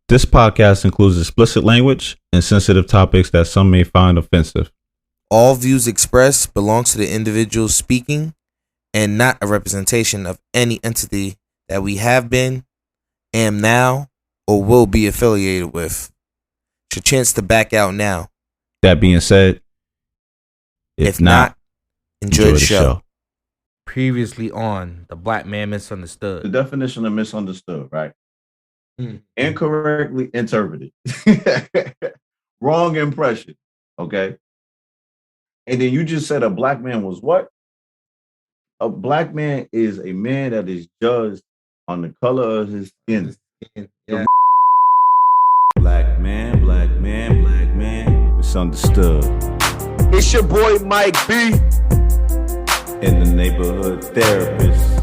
This podcast includes explicit language and sensitive topics that some may find offensive. All views expressed belong to the individual speaking and not a representation of any entity that we have been, am now, or will be affiliated with. It's your chance to back out now. That being said, if not, enjoy the show. Previously on The Black Man The Misunderstood. definition of misunderstood, right? Mm. Incorrectly interpreted. Wrong impression. Okay. And then you just said a black man was what? A black man is a man that is judged on the color of his skin. Yeah. black man, misunderstood. It's your boy Mike B. In the neighborhood therapist.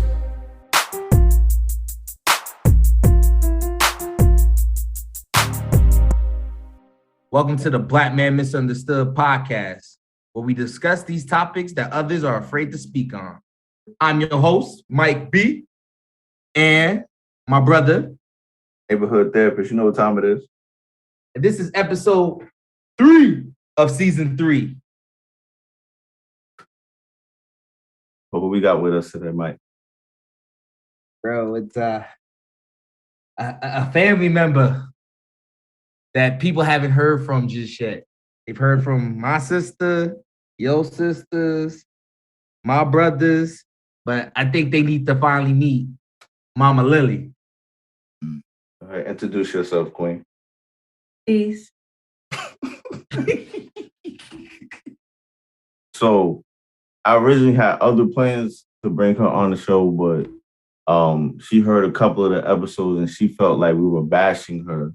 Welcome to the Black Man Misunderstood podcast, where we discuss these topics that others are afraid to speak on. I'm your host, Mike B. And my brother. Neighborhood therapist. You know what time it is? And this is episode 3 of season 3. But what we got with us today, Mike? Bro, it's a family member that people haven't heard from just yet. They've heard from my sister, your sisters, my brothers, but I think they need to finally meet Mama Lily. All right, introduce yourself, Queen. Peace. So I originally had other plans to bring her on the show, but she heard a couple of the episodes and she felt like we were bashing her.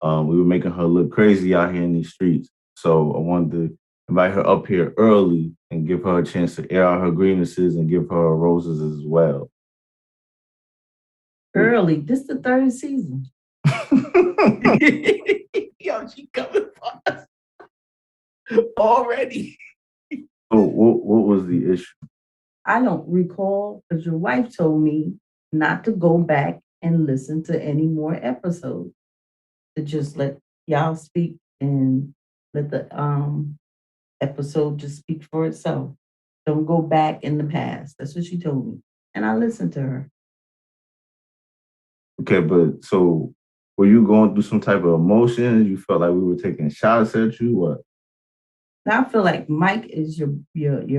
We were making her look crazy out here in these streets. So I wanted to invite her up here early and give her a chance to air out her grievances and give her roses as well. Early. This the third season. Yo, she coming for us already. So what was the issue? I don't recall because your wife told me not to go back and listen to any more episodes. To just let y'all speak and let the episode just speak for itself. Don't go back in the past. That's what she told me. And I listened to her. Okay, but so were you going through some type of emotions? You felt like we were taking shots at you? What? Now I feel like Mike is your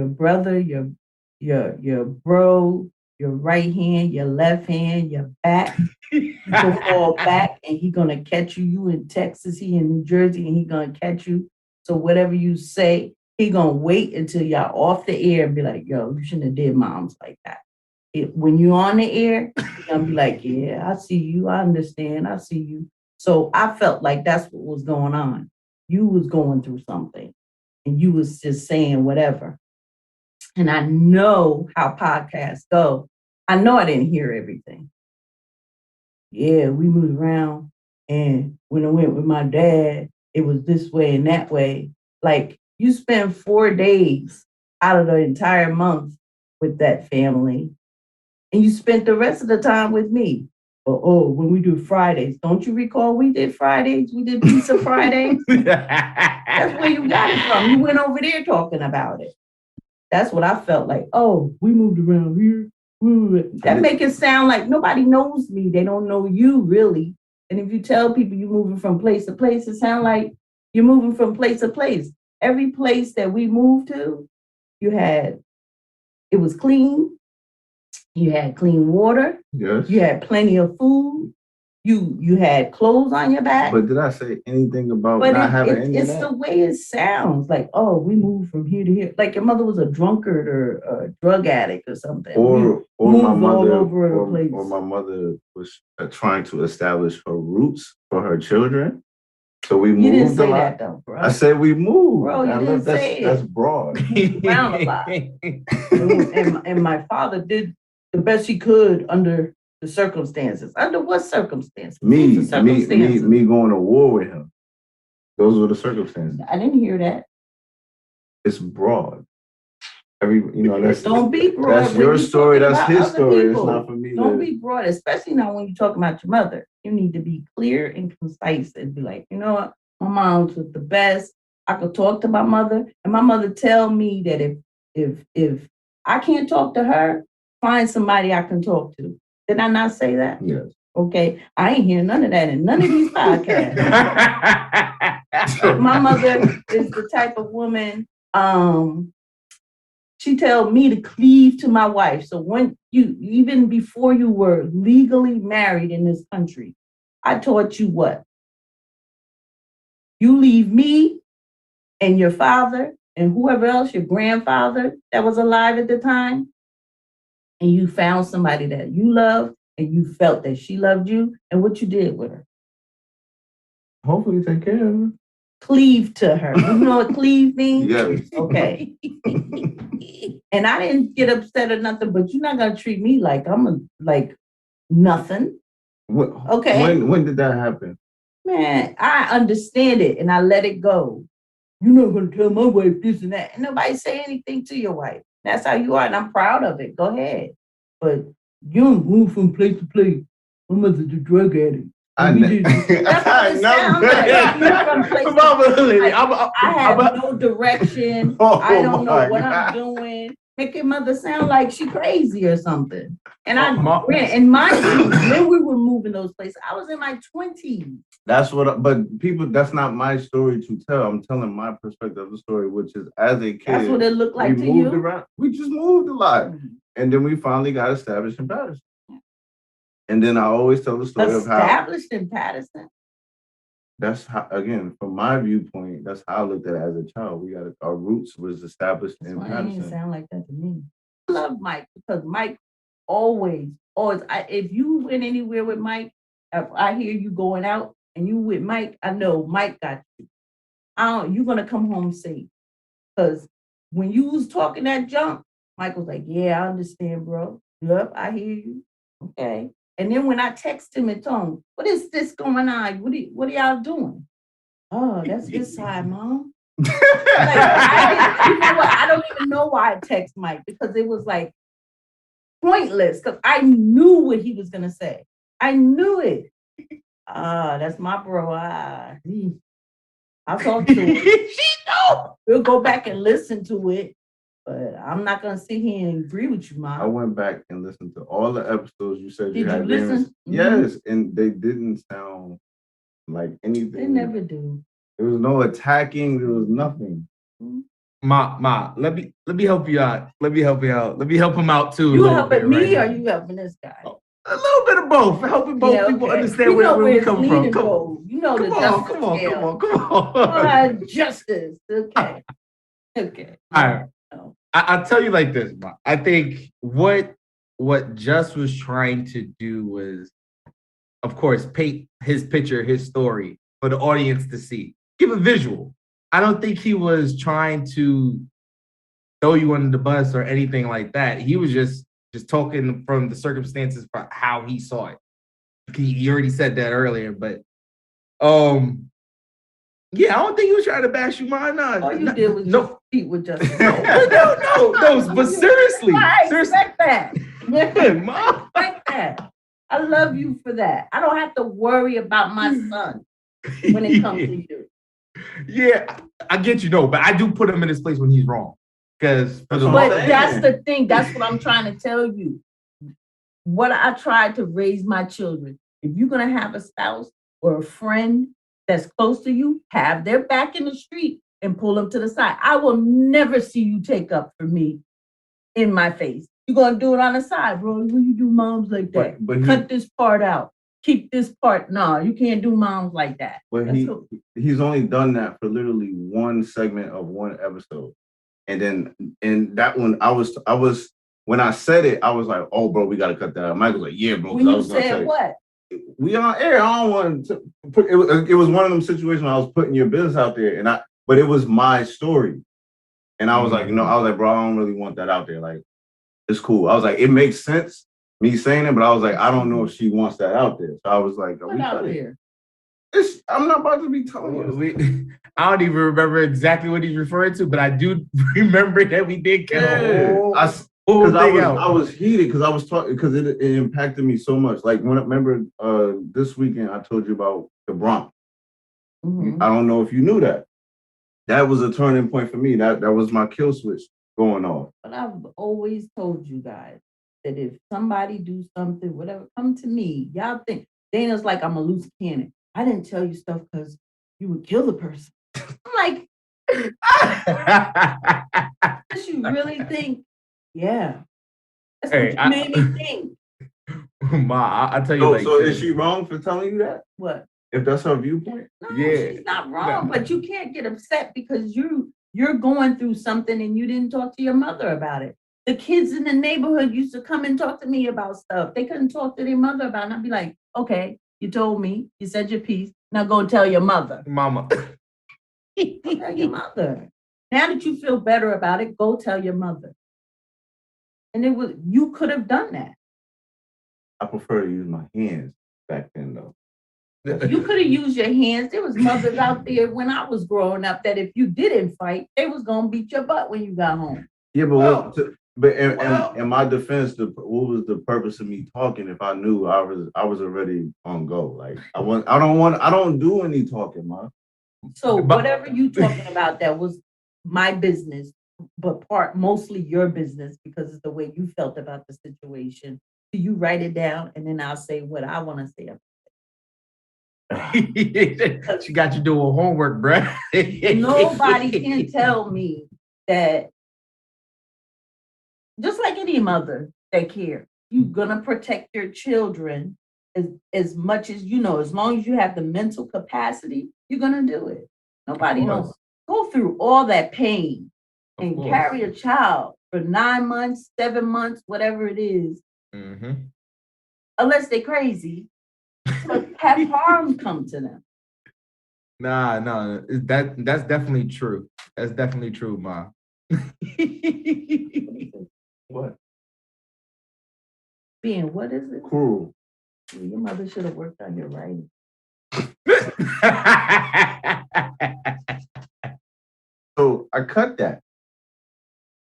brother, your bro, your right hand, your left hand, your back. You go fall back and he gonna catch you. You in Texas, he in New Jersey, and he gonna catch you. So whatever you say, he gonna wait until y'all off the air and be like, yo, you shouldn't have did moms like that. When you on the air, he gonna be like, yeah, I see you, I understand, I see you. So I felt like that's what was going on. You was going through something and you was just saying whatever. And I know how podcasts go. I know I didn't hear everything. Yeah, we moved around. And when I went with my dad, it was this way and that way. Like you spend 4 days out of the entire month with that family. And you spent the rest of the time with me. When we do Fridays, don't you recall we did Fridays? We did Pizza Fridays. That's where you got it from. You went over there talking about it. That's what I felt like. Oh, we moved around here. That make it sound like nobody knows me. They don't know you really. And if you tell people you're moving from place to place, it sounds like you're moving from place to place. Every place that we moved to, it was clean. You had clean water. Yes. You had plenty of food. You had clothes on your back. But did I say anything about But not having any of it's that? the way it sounds. Like, oh, we moved from here to here. Like your mother was a drunkard or a drug addict or something. Or my moved mother, all over the place. or my mother was trying to establish her roots for her children. So we moved You didn't say a lot. that though, bro. I said we moved. Bro, you didn't say it. That's broad. Around a lot. and my father did the best he could under the circumstances. Under what circumstances? me What's the circumstances? going to war with him. Those were the circumstances. I didn't hear that. It's broad. That's don't be broad. That's your story. That's his story. People. It's not for me. Don't be broad, especially now when you talk about your mother. You need to be clear and concise and be like, you know what, my mom was the best. I could talk to my mother, and my mother tell me that if I can't talk to her, find somebody I can talk to. Did I not say that? Yes. Okay, I ain't hear none of that in none of these podcasts. My mother is the type of woman. She told me to cleave to my wife. So when even before you were legally married in this country, I taught you what? You leave me and your father and whoever else, your grandfather that was alive at the time, and you found somebody that you loved and you felt that she loved you, and what you did with her. Hopefully take care of her. Cleave to her. You know what cleave means? Yes. Okay. And I didn't get upset or nothing, but you're not gonna treat me like I'm like nothing. Okay. When did that happen? Man, I understand it and I let it go. You're not gonna tell my wife this and that. And nobody say anything to your wife. That's how you are, and I'm proud of it. Go ahead. But you don't move from place to place. My mother's a drug addict. That's what it sounds like. I have no direction. I don't know what I'm doing. Make your mother sound like she crazy or something. And and mind you, when we were moving those places, I was in my 20s. But people, that's not my story to tell. I'm telling my perspective of the story, which is as a kid. That's what it looked like to you. Around. We just moved a lot. And then we finally got established in Paterson. And then I always tell the story of how established in Paterson. That's how, again, from my viewpoint, that's how I looked at it as a child. Our roots was established in Paterson. It didn't sound like that to me. I love Mike because Mike always. If you went anywhere with Mike, if I hear you going out and you with Mike, I know Mike got you. You're gonna come home safe. Because when you was talking that junk, Mike was like, "Yeah, I understand, bro. Yep, I hear you. Okay." And then when I text him and told him, "What is this going on? What are y'all doing?" "Oh, that's his side, Mom." You know what? I don't even know why I text Mike because it was like pointless because I knew what he was gonna say. I knew it. That's my bro. I'll talk to him. She know. We'll go back and listen to it. But I'm not gonna sit here and agree with you, Mom. I went back and listened to all the episodes you said you had. Did you listen? Mm-hmm. Yes, and they didn't sound like anything. They never do. There was no attacking. There was nothing. Ma, let me help you out. Let me help you out. Let me help him out too. You helping me or you helping this guy? A little bit of both. Helping both people understand where we come from. Come on. You know the justice. Come on. Justice. Okay. Okay. All right. I'll tell you like this, Ma. I think what Just was trying to do was, of course, paint his picture, his story for the audience to see. Give a visual. I don't think he was trying to throw you under the bus or anything like that. He was just talking from the circumstances for how he saw it. He already said that earlier, but yeah, I don't think he was trying to bash you, man. All you did was just compete with Justin. No. But seriously, I expect that. Mom. I expect that. I love you for that. I don't have to worry about my son when it comes to you. Yeah, I get you, but I do put him in his place when he's wrong. But that's the thing. That's what I'm trying to tell you. What I try to raise my children. If you're gonna have a spouse or a friend that's close to you, have their back in the street and pull them to the side. I will never see you take up for me in my face. You're going to do it on the side, bro. When you do moms like that, cut this part out. Keep this part. No, you can't do moms like that. But he's only done that for literally one segment of one episode. And then in that one, I was when I said it, I was like, "Oh, bro, we got to cut that out." Michael was like, "Yeah, bro." When you said what? We on air. I don't want to put it. It was one of them situations where I was putting your business out there, but it was my story, and I was like, bro, I don't really want that out there. Like, it's cool. I was like, it makes sense me saying it, but I was like, I don't know if she wants that out there. So I was like, what out there? I'm not about to be telling you. I don't even remember exactly what he's referring to, but I do remember that we did cut a whole thing out. I was heated because I was talking because it impacted me so much. Like remember this weekend I told you about the Bronx. Mm-hmm. I don't know if you knew that. That was a turning point for me. That was my kill switch going off. But I've always told you guys that if somebody do something, whatever, come to me. Y'all think Dana's like I'm a loose cannon. I didn't tell you stuff because you would kill the person. I'm like, does you really think? Yeah. That's what you made me think. Ma, I tell you. So is she wrong for telling you that? What? If that's her viewpoint? No, she's not wrong. But you can't get upset because you're going through something and you didn't talk to your mother about it. The kids in the neighborhood used to come and talk to me about stuff. They couldn't talk to their mother about it. And I'd be like, okay, you told me, you said your piece. Now go and tell your mother. Mama. Tell your mother. Now that you feel better about it, go tell your mother. And you could have done that. I prefer to use my hands back then though. You could have used your hands. There was mothers out there when I was growing up that if you didn't fight, they was gonna beat your butt when you got home. Yeah, but in my defense, what was the purpose of me talking if I knew I was already on go? Like I don't do any talking, ma. So whatever you talking about, that was my business, but mostly your business because it's the way you felt about the situation. So you write it down, and then I'll say what I want to say about it. She got you doing homework, bruh. Nobody can tell me that. Just like any mother that care, you're gonna protect your children as much as you know. As long as you have the mental capacity, you're gonna do it. Nobody knows. Go through all that pain and carry a child for 9 months, 7 months, whatever it is, unless they're crazy, but have harm come to them. Nah, that's definitely true. That's definitely true, Ma. What? What is it? Cruel. Your mother should have worked on your writing. So I cut that.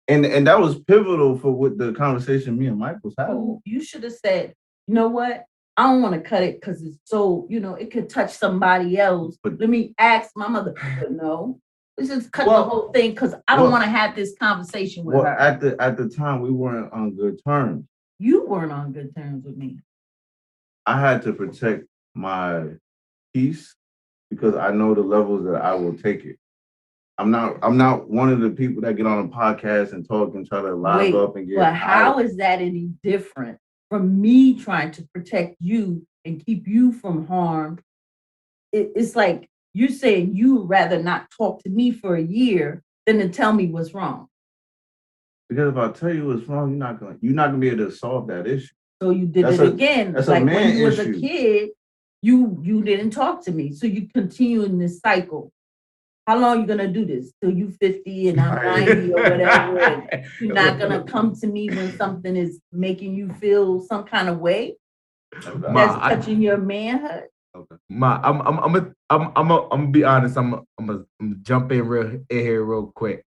And that was pivotal for what the conversation me and Mike was having. Oh, you should have said, you know what? I don't want to cut it because it's so, it could touch somebody else. But let me ask my mother. But no, let's just cut the whole thing because I don't want to have this conversation with her. At the time, we weren't on good terms. You weren't on good terms with me. I had to protect my peace because I know the levels that I will take it. I'm not one of the people that get on a podcast and talk and try to live up and get. But how is that any different from me trying to protect you and keep you from harm? It's like you're saying you would rather not talk to me for a year than to tell me what's wrong. Because if I tell you what's wrong, you're not gonna be able to solve that issue. So you did it again. That's like a man when you issue. was a kid, you didn't talk to me. So you continue in this cycle. How long are you gonna do this? Till you 50 and I'm 90 or whatever. And you're not gonna come to me when something is making you feel some kind of way that's touching your manhood. Okay. Ma, I'm gonna be honest. I'm gonna jump in here real quick.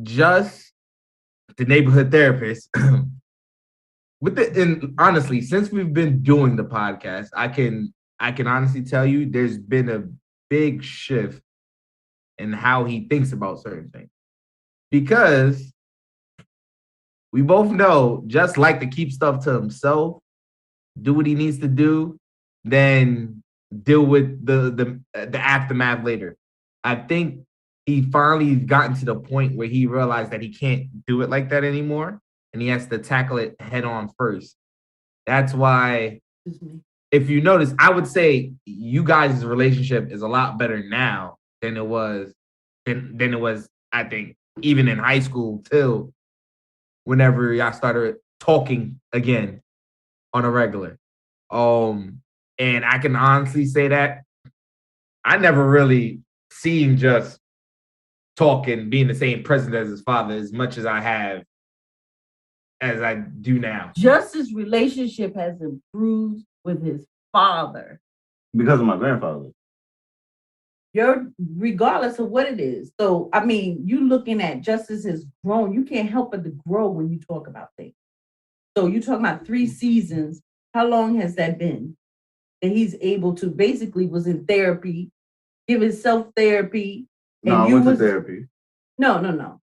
Just the neighborhood therapist. And honestly, since we've been doing the podcast, I can honestly tell you there's been a big shift in how he thinks about certain things. Because we both know just like to keep stuff to himself, do what he needs to do, then deal with the aftermath later. I think he finally gotten to the point where he realized that he can't do it like that anymore, and he has to tackle it head on first. That's why, if you notice, I would say you guys' relationship is a lot better now than it was, I think, even in high school till whenever y'all started talking again on a regular. And I can honestly say that I never really seen just talking, being the same present as his father as much as I do now. Just his relationship has improved with his father. Because of my grandfather. You're regardless of what it is. So I mean, you looking at justice has grown. You can't help but to grow when you talk about things. So you're talking about 3 seasons. How long has that been? That he's able to basically was in therapy, giving self-therapy. No, I went to therapy. No.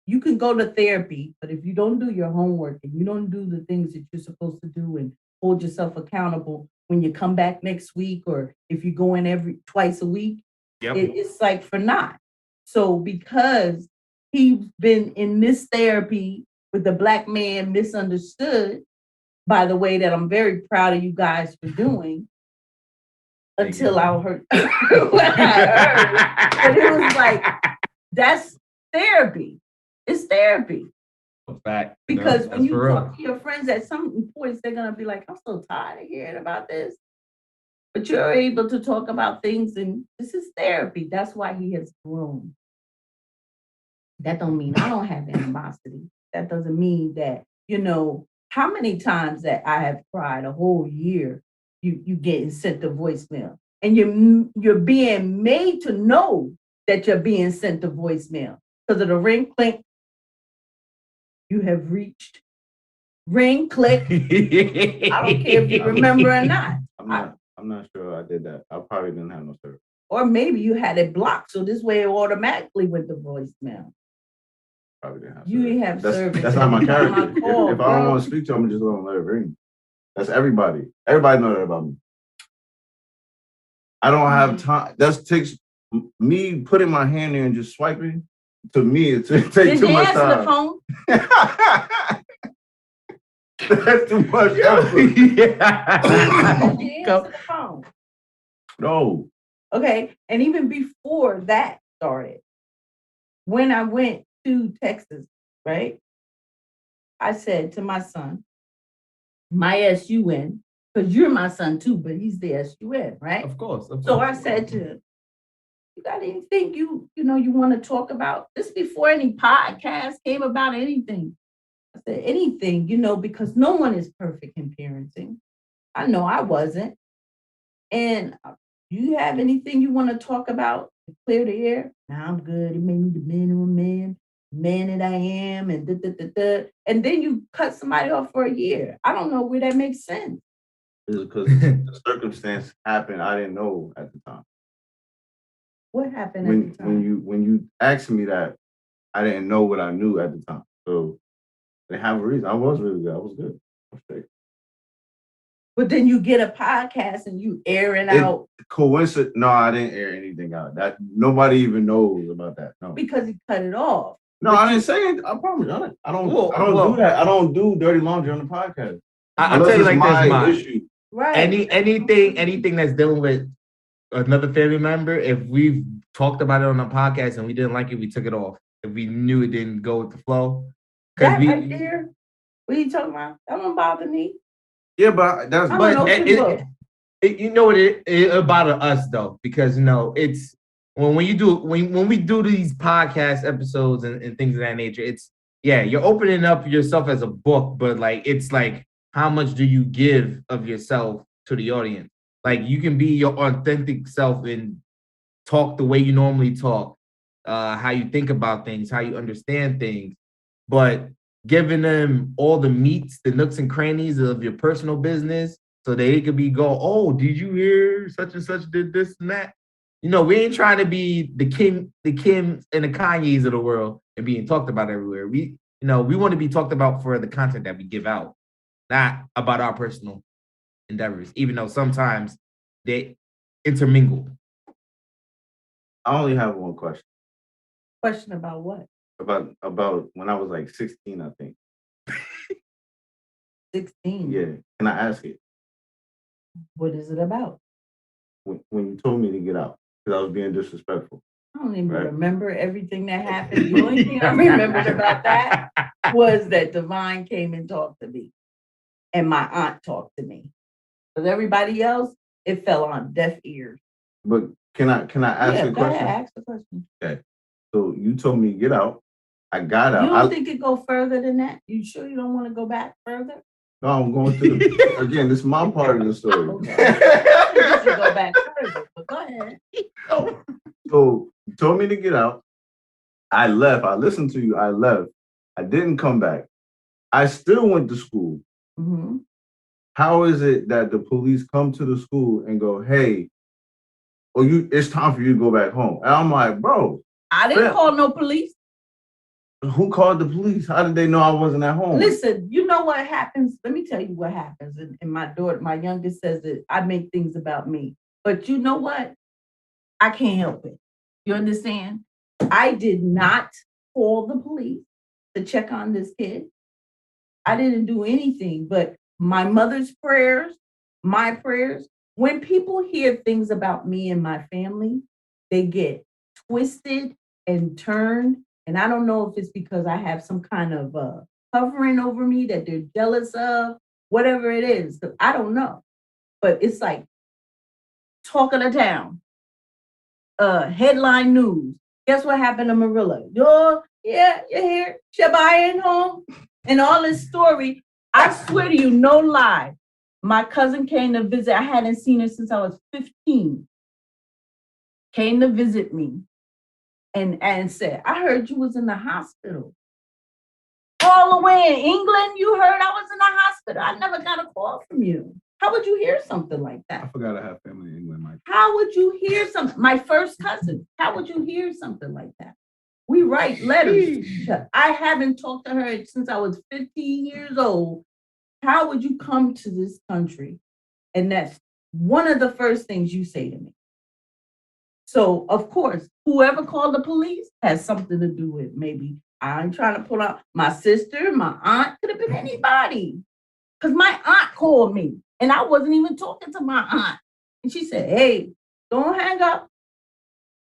You can go to therapy, but if you don't do your homework and you don't do the things that you're supposed to do and hold yourself accountable when you come back next week, or if you go in twice a week, it's like for naught. So because he's been in this therapy with the Black man misunderstood, by the way, that I'm very proud of you guys for doing, until I heard what I heard. But it was like, that's therapy. It's therapy. Fact. Because when you talk to your friends, at some points, they're going to be like, I'm so tired of hearing about this. But you're able to talk about things, and this is therapy. That's why he has grown. That don't mean I don't have animosity. That doesn't mean that, how many times that I have cried a whole year, you getting sent the voicemail. And you're being made to know that you're being sent the voicemail. Because of the ring, clink, you have reached. Ring, click. I don't care if you remember or not. I'm not sure I did that. I probably didn't have no service. Or maybe you had it blocked, so this way it automatically went to voicemail. Probably didn't have service. You didn't have service. That's not my character. If I don't want to speak to them, I'm just going to let it ring. That's everybody. Everybody knows that about me. I don't have time. That takes me putting my hand there and just swiping. To me, it takes too much time. The phone? That's too much effort. Did you answer the phone? No. Okay, and even before that started, when I went to Texas, right? I said to my son, my SUN, because you're my son too, but he's the SUN, right? Of course. So I said to him, you got anything you want to talk about? This before any podcast came about, anything. I said, anything, because no one is perfect in parenting. I know I wasn't. And do you have anything you want to talk about to clear the air? Nah, I'm good. It made me the minimum man that I am, and da. And then you cut somebody off for a year. I don't know where that makes sense. It's because the circumstance happened I didn't know at the time. What happened at the time? When you asked me that, I didn't know what I knew at the time. So they have a reason. I was really good. I was good. I was straight. But then you get a podcast and you airing out. Coincidence? No, I didn't air anything out. That nobody even knows about that. No, because he cut it off. No, I didn't say it. I promise. I don't do that. I don't do dirty laundry on the podcast. I'll tell you like this, issue. Right. Anything that's dealing with another family member, if we've talked about it on the podcast and we didn't like it, we took it off. If we knew it didn't go with the flow. That right there, what are you talking about? That don't bother me. Yeah, but that's you know what it bother us though, because it's when we do these podcast episodes and things of that nature, it's you're opening up yourself as a book, but it's how much do you give of yourself to the audience? You can be your authentic self and talk the way you normally talk, how you think about things, how you understand things, but giving them all the meats, the nooks and crannies of your personal business so they could oh, did you hear such and such did this and that? We ain't trying to be the Kims and the Kanyes of the world and being talked about everywhere. We want to be talked about for the content that we give out, not about our personal endeavors, even though sometimes they intermingle. I only have one question. Question about what? About when I was 16, I think. 16? Yeah. Can I ask it? What is it about? When you told me to get out, because I was being disrespectful. I don't even remember everything that happened. The only thing I remembered about that was that Divine came and talked to me. And my aunt talked to me. But everybody else, it fell on deaf ears. But can I ask a question? Yeah, ask the question. Okay. So you told me to get out. I got out. You don't think it go further than that? You sure you don't want to go back further? No, I'm going to the, again, this is my part of the story. You should go back further, but go ahead. So you told me to get out. I left. I listened to you. I left. I didn't come back. I still went to school. Mm-hmm. How is it that the police come to the school and go, hey, well, it's time for you to go back home? And I'm like, bro. I didn't call no police. Who called the police? How did they know I wasn't at home? Listen, you know what happens? Let me tell you what happens. And my daughter, my youngest, says that I make things about me. But you know what? I can't help it. You understand? I did not call the police to check on this kid. I didn't do anything but my mother's prayers, my prayers. When people hear things about me and my family, they get twisted and turned. And I don't know if it's because I have some kind of hovering over me that they're jealous of, whatever it is. I don't know. But it's like talk of the town, headline news. Guess what happened to Marilla? You're here. Shabai ain't home. And all this story, I swear to you, no lie. My cousin came to visit. I hadn't seen her since I was 15. Came to visit me and said, I heard you was in the hospital. All the way in England, you heard I was in the hospital. I never got a call from you. How would you hear something like that? I forgot I have family in England, Mike. How would you hear something? My first cousin. How would you hear something like that? We write letters. I haven't talked to her since I was 15 years old. How would you come to this country? And that's one of the first things you say to me. So, of course, whoever called the police has something to do with maybe I'm trying to pull out my sister, my aunt, could have been anybody. Because my aunt called me and I wasn't even talking to my aunt. And she said, hey, don't hang up.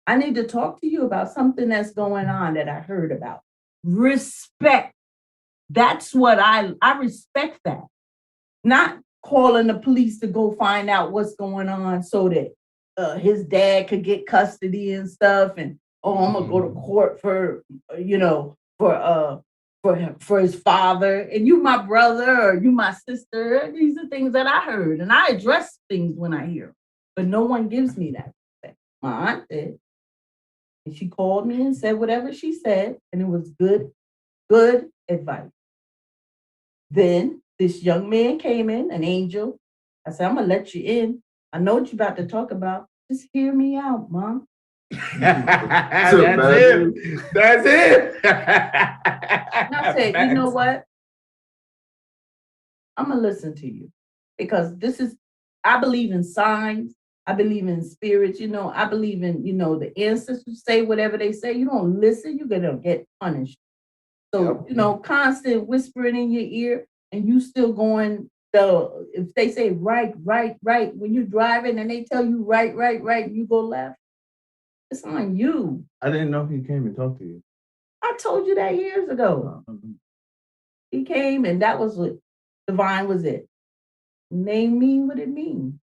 I need to talk to you about something that's going on that I heard about. Respect. That's what I respect that. Not calling the police to go find out what's going on so that his dad could get custody and stuff. And, I'm going to go to court for his father. And you my brother or you my sister. These are things that I heard. And I address things when I hear them. But no one gives me that respect. My aunt did. And she called me and said whatever she said, and it was good advice. Then this young man came in, an angel. I said, I'm going to let you in. I know what you're about to talk about. Just hear me out, Mom. That's it. That's it. And I said, you know what? I'm going to listen to you because I believe in signs. I believe in spirits, I believe in, the ancestors say whatever they say. You don't listen, you're going to get punished. So, constant whispering in your ear and you still going, if they say right, when you're driving and they tell you right, you go left. It's on you. I didn't know he came and talked to you. I told you that years ago. He came and that was what divine was it. Name mean what it means.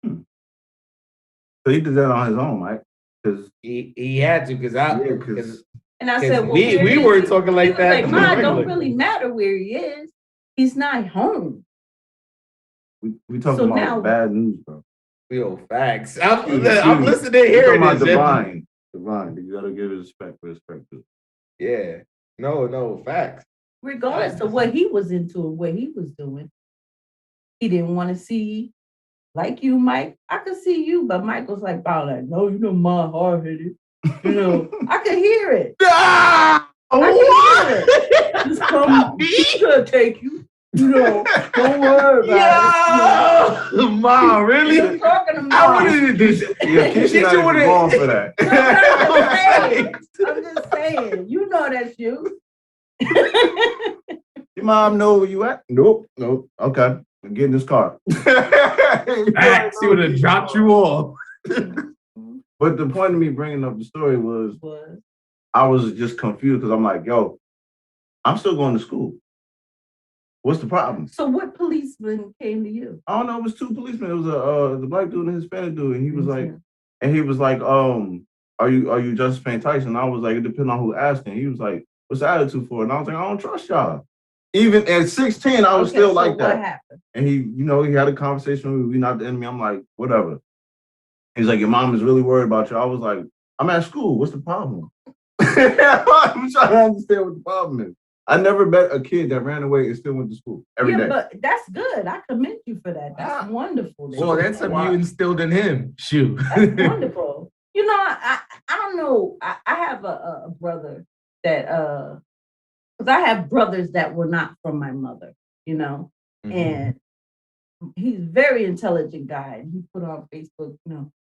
So he did that on his own, right? Because he had to, because and I said, well, we weren't talking like that. Like, Ma, it don't really matter where he is. He's not home. We talking about bad news, bro. Yo, facts. I'm listening here. Divine. You gotta give respect for respect. Yeah. No, facts. Regardless of what he was into and what he was doing, he didn't want to see. Like you, Mike, I could see you, but Mike was like, no, my hard-headed. I could hear it. I could hear it. Just come, he's gonna take you. Don't worry about it. Ma, really? I'm talking to Ma. I wanted this. Yeah, Keisha would have gone for that. I'm just saying. You know that's you. Your mom know where you at? Nope. Okay. Get in this car. She would have dropped you off. But the point of me bringing up the story was I was just confused because I'm like, yo, I'm still going to school. What's the problem? So what policeman came to you? I don't know. It was two policemen. It was the black dude and a Hispanic dude, and he was like, are you Justice Payne Tyson? And I was like, it depends on who asked him. He was like, what's the attitude for? And I was like, I don't trust y'all. Even at 16, I was still like that. What happened? And he had a conversation with me. We not the enemy. I'm like, whatever. He's like, your mom is really worried about you. I was like, I'm at school. What's the problem? I'm trying to understand what the problem is. I never met a kid that ran away and still went to school every day. But that's good. I commend you for that. That's wonderful. So that's something you instilled in him. Shoot. That's wonderful. I don't know. I have a brother that because I have brothers that were not from my mother, and he's a very intelligent guy. And he put on Facebook,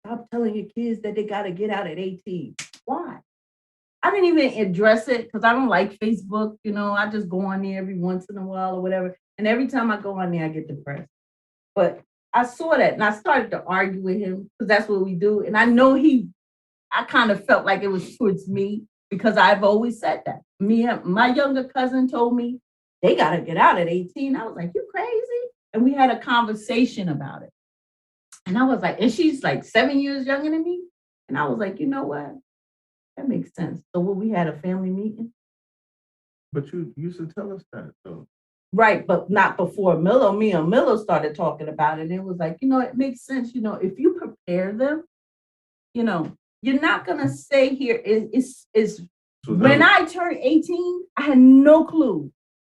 stop telling your kids that they got to get out at 18. Why? I didn't even address it because I don't like Facebook. I just go on there every once in a while or whatever. And every time I go on there, I get depressed. But I saw that and I started to argue with him because that's what we do. And I know I kind of felt like it was towards me because I've always said that. My younger cousin told me they got to get out at 18. I was like, you crazy? And we had a conversation about it. And I was like, and she's like 7 years younger than me. And I was like, you know what? That makes sense. So we had a family meeting. But you used to tell us that, though. Right, but not before Milo. Me and Milo started talking about it. And it was like, it makes sense. If you prepare them, you're not going to stay here. When I turned 18, I had no clue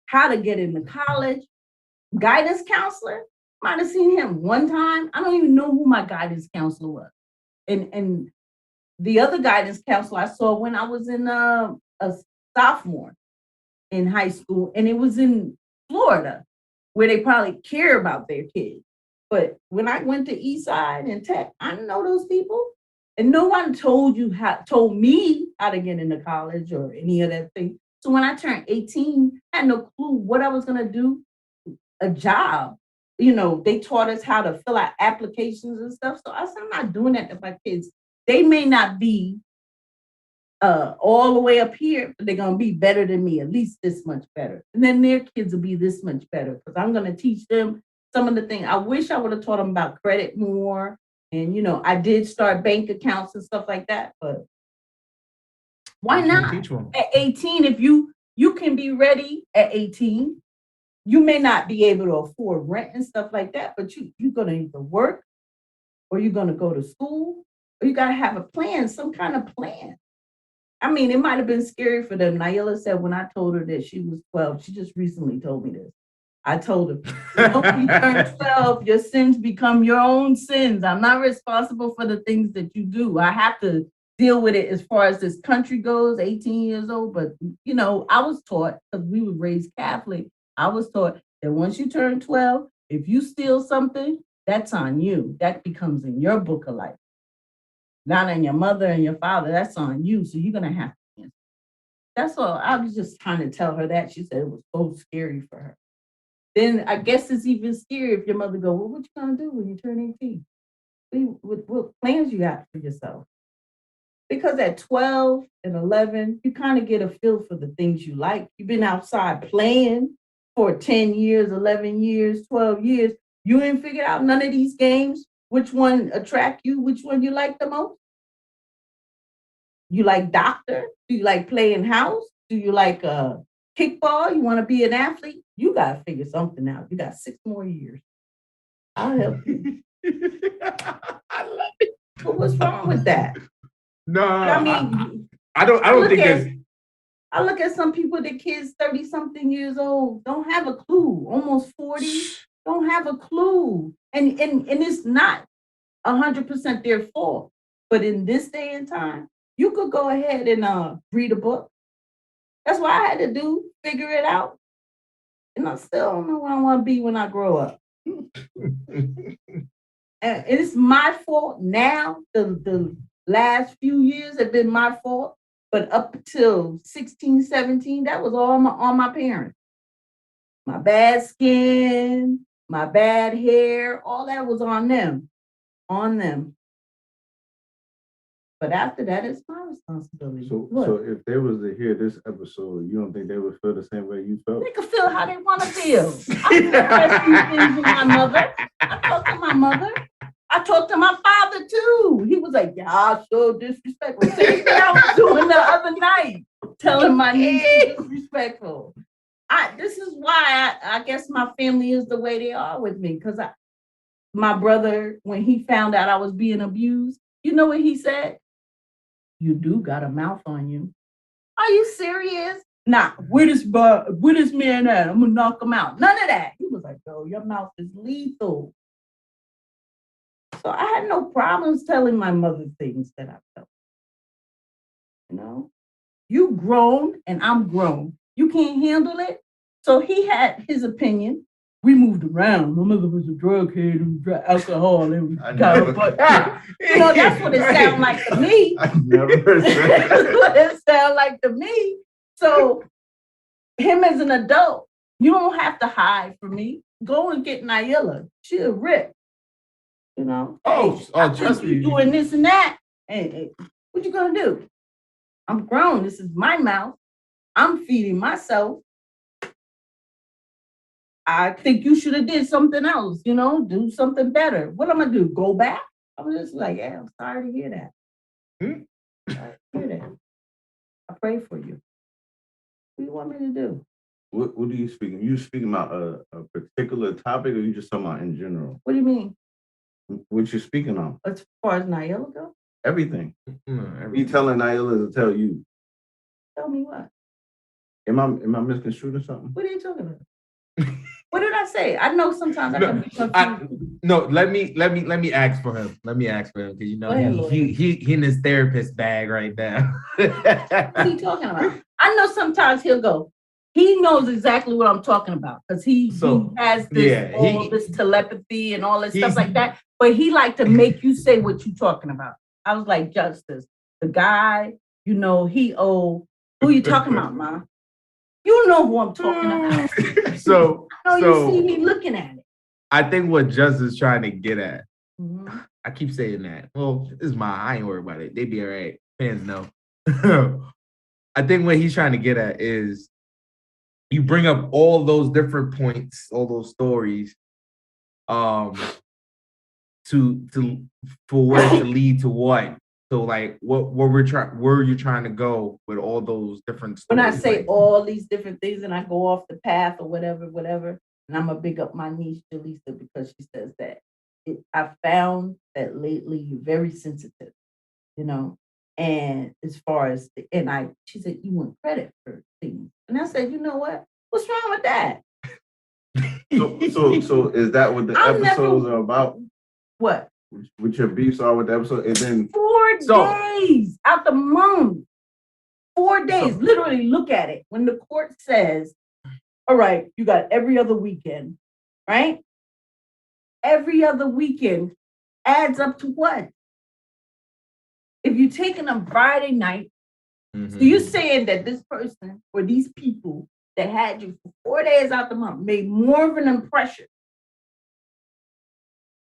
how to get into college. Guidance counselor, might have seen him one time. I don't even know who my guidance counselor was. And the other guidance counselor I saw when I was in a sophomore in high school, and it was in Florida, where they probably care about their kids. But when I went to Eastside and Tech, I didn't know those people, and no one told me how to get into college or any of that thing. So when I turned 18, I had no clue what I was gonna do. A job, they taught us how to fill out applications and stuff. So I said, I'm not doing that to my kids. They may not be all the way up here, but they're going to be better than me, at least this much better. And then their kids will be this much better because I'm going to teach them some of the things. I wish I would have taught them about credit more. And, I did start bank accounts and stuff like that, but why not? Teach them. At 18, if you can be ready at 18, you may not be able to afford rent and stuff like that, but you're going to either work or you're going to go to school or you got to have a plan, some kind of plan. I mean, it might have been scary for them. Naila said when I told her that she was 12, she just recently told me this. I told her, when you turn 12, your sins become your own sins. I'm not responsible for the things that you do. I have to deal with it as far as this country goes, 18 years old. But, I was taught, because we were raised Catholic, I was taught that once you turn 12, if you steal something, that's on you. That becomes in your book of life. Not on your mother and your father. That's on you. So you're going to have to answer. That's all. I was just trying to tell her that. She said it was so scary for her. Then I guess it's even scary if your mother go, well, what you going to do when you turn 18? What plans you got for yourself? Because at 12 and 11, you kind of get a feel for the things you like. You've been outside playing for 10 years, 11 years, 12 years. You ain't figured out none of these games. Which one attract you? Which one you like the most? You like doctor? Do you like playing house? Do you like kickball? You want to be an athlete? You got to figure something out. You got 6 more years. I'll help you. I love it. But what's wrong with that? No, I mean, I don't think there's. I look at some people, the kids 30-something years old, don't have a clue, almost 40, don't have a clue. And it's not 100% their fault. But in this day and time, you could go ahead and read a book. That's what I had to do, figure it out. And I still don't know where I want to be when I grow up. And it's my fault now. The last few years have been my fault. But up until 16, 17, that was all on my parents. My bad skin, my bad hair, all that was on them. But after that, it's my responsibility. So if they was to hear this episode, you don't think they would feel the same way you felt? They can feel how they want to feel. I express these things with my mother. I talk to my mother. I talked to my father too. He was like, y'all so disrespectful. Same thing I was doing the other night, telling my niece disrespectful. This is why I guess my family is the way they are with me. Because my brother, when he found out I was being abused, you know what he said? You do got a mouth on you. Are you serious? Nah, where this man at? I'm gonna knock him out. None of that. He was like, yo, your mouth is lethal. So I had no problems telling my mother things that I felt. You know, you grown and I'm grown. You can't handle it. So he had his opinion. We moved around. My mother was a drug head and alcohol and got a butt. You know, that's what it sounded like to me. I never heard that. That's what it sounded like to me. So him as an adult, you don't have to hide from me. Go and get Naila. She'll rip. You know. Trust me. You doing this and that. Hey, what you gonna do? I'm grown. This is my mouth. I'm feeding myself. I think you should have did something else, you know, do something better. What am I gonna do? Go back? I was just like, yeah, I'm sorry to hear that. Sorry to hear that. I pray for you. What do you want me to do? What are you speaking? You speaking about a particular topic, or you just talking about in general? What do you mean? What you speaking on? As far as Naila go? Everything. You telling Naila to tell you? Tell me what? Am I misconstruing something? What are you talking about? What did I say? I know sometimes I can be confused. Let me ask for him. Let me ask for him because you know he in his therapist bag right now. What's he talking about? I know sometimes he'll go. He knows exactly what I'm talking about because he has this this telepathy and all this stuff like that. But he like to make you say what you're talking about. I was like, Justice, the guy, you know, who you talking about, Ma? You know who I'm talking about. So you see me looking at it. I think what Justice is trying to get at. Mm-hmm. I keep saying that. Well, this is I ain't worried about it. They be all right. Fans know. I think what he's trying to get at is you bring up all those different points, all those stories, for where to lead to what. So like where you trying to go with all those different stories? When I say all these different things and I go off the path or whatever, and I'm gonna big up my niece Jaleesa because she says that I found that lately you're very sensitive, you know. And as far as she said you want credit for things, and I said, you know what? What's wrong with that? So is that what the episodes are about? What? With your beefs are with the episode, and then 4 days out the month. 4 days. Literally, look at it. When the court says, all right, you got every other weekend, right? Every other weekend adds up to what? If you're taking them Friday night, so you're saying that this person or these people that had you for 4 days out the month made more of an impression.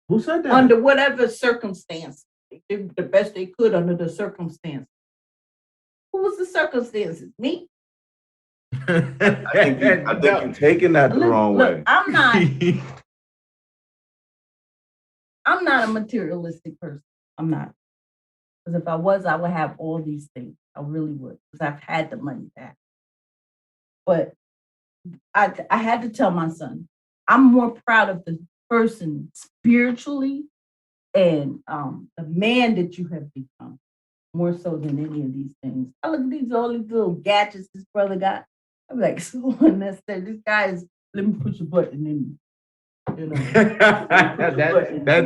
Who said that? Under whatever circumstance. They did the best they could under the circumstances. Who was the circumstances? Me? I think you're taking that the wrong way. I'm not a materialistic person. I'm not. Because if I was, I would have all these things. I really would. Because I've had the money back. But I had to tell my son, I'm more proud of the person spiritually and the man that you have become, more so than any of these things. I look at all these little gadgets this brother got. I'm like, so unnecessary. This guy is, let me push a button in. You know,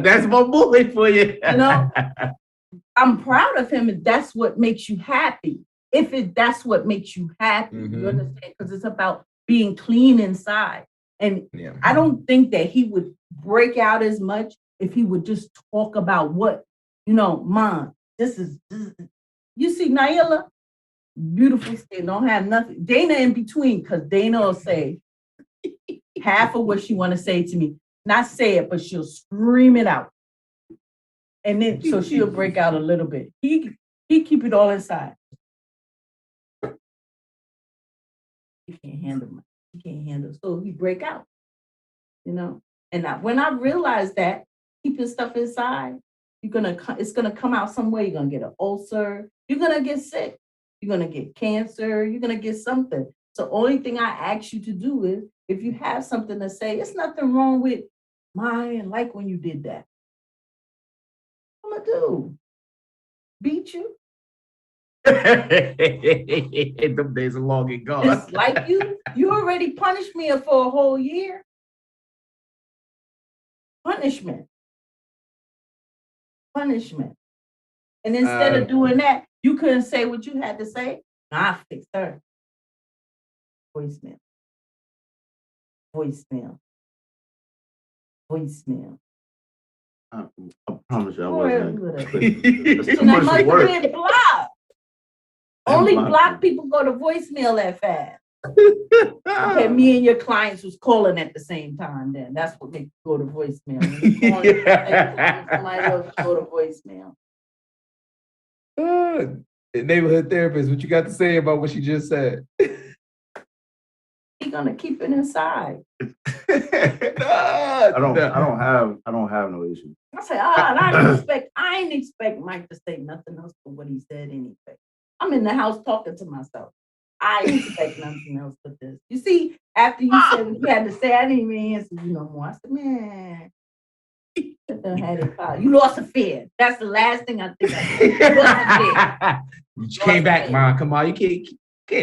that's my bully for you. You know, I'm proud of him, and that's what makes you happy. That's what makes you happy, you understand? Because it's about being clean inside. And I don't think that he would break out as much if he would just talk about what, Mom, this is you see Naila, beautiful skin, don't have nothing. Dana in between, because Dana will say half of what she want to say to me. Not say it, but she'll scream it out. And then, so she'll break out a little bit. He keep it all inside. He can't handle it. So he break out, And when I realized that, keeping stuff inside, it's gonna come out some way. You're gonna get an ulcer. You're gonna get sick. You're gonna get cancer. You're gonna get something. So only thing I ask you to do is, if you have something to say, it's nothing wrong with mine. Like when you did that. What I'm gonna do? Beat you? Them days are long and gone. Just like you already punished me for a whole year. Punishment. And instead of doing that, you couldn't say what you had to say. I fixed her. Voicemail. I promise you, I Whatever. wasn't. It's too And I much must work. have been blocked. Only blocked people go to voicemail that fast. Okay, me and your clients was calling at the same time. Then that's what makes you go to voicemail. When you calling at the same time, somebody else go to voicemail. Neighborhood therapist, what you got to say about what she just said? He gonna keep it inside. I don't have no issue. I say, I ain't expect Mike to say nothing else but what he said anyway. I'm in the house talking to myself. I didn't expect nothing else but this. You see, after you said what you had to say, I didn't even answer you no more. I said, man, you lost a fear. That's the last thing I think I said. You lost a fear. You came back, Mom. Come on, you can't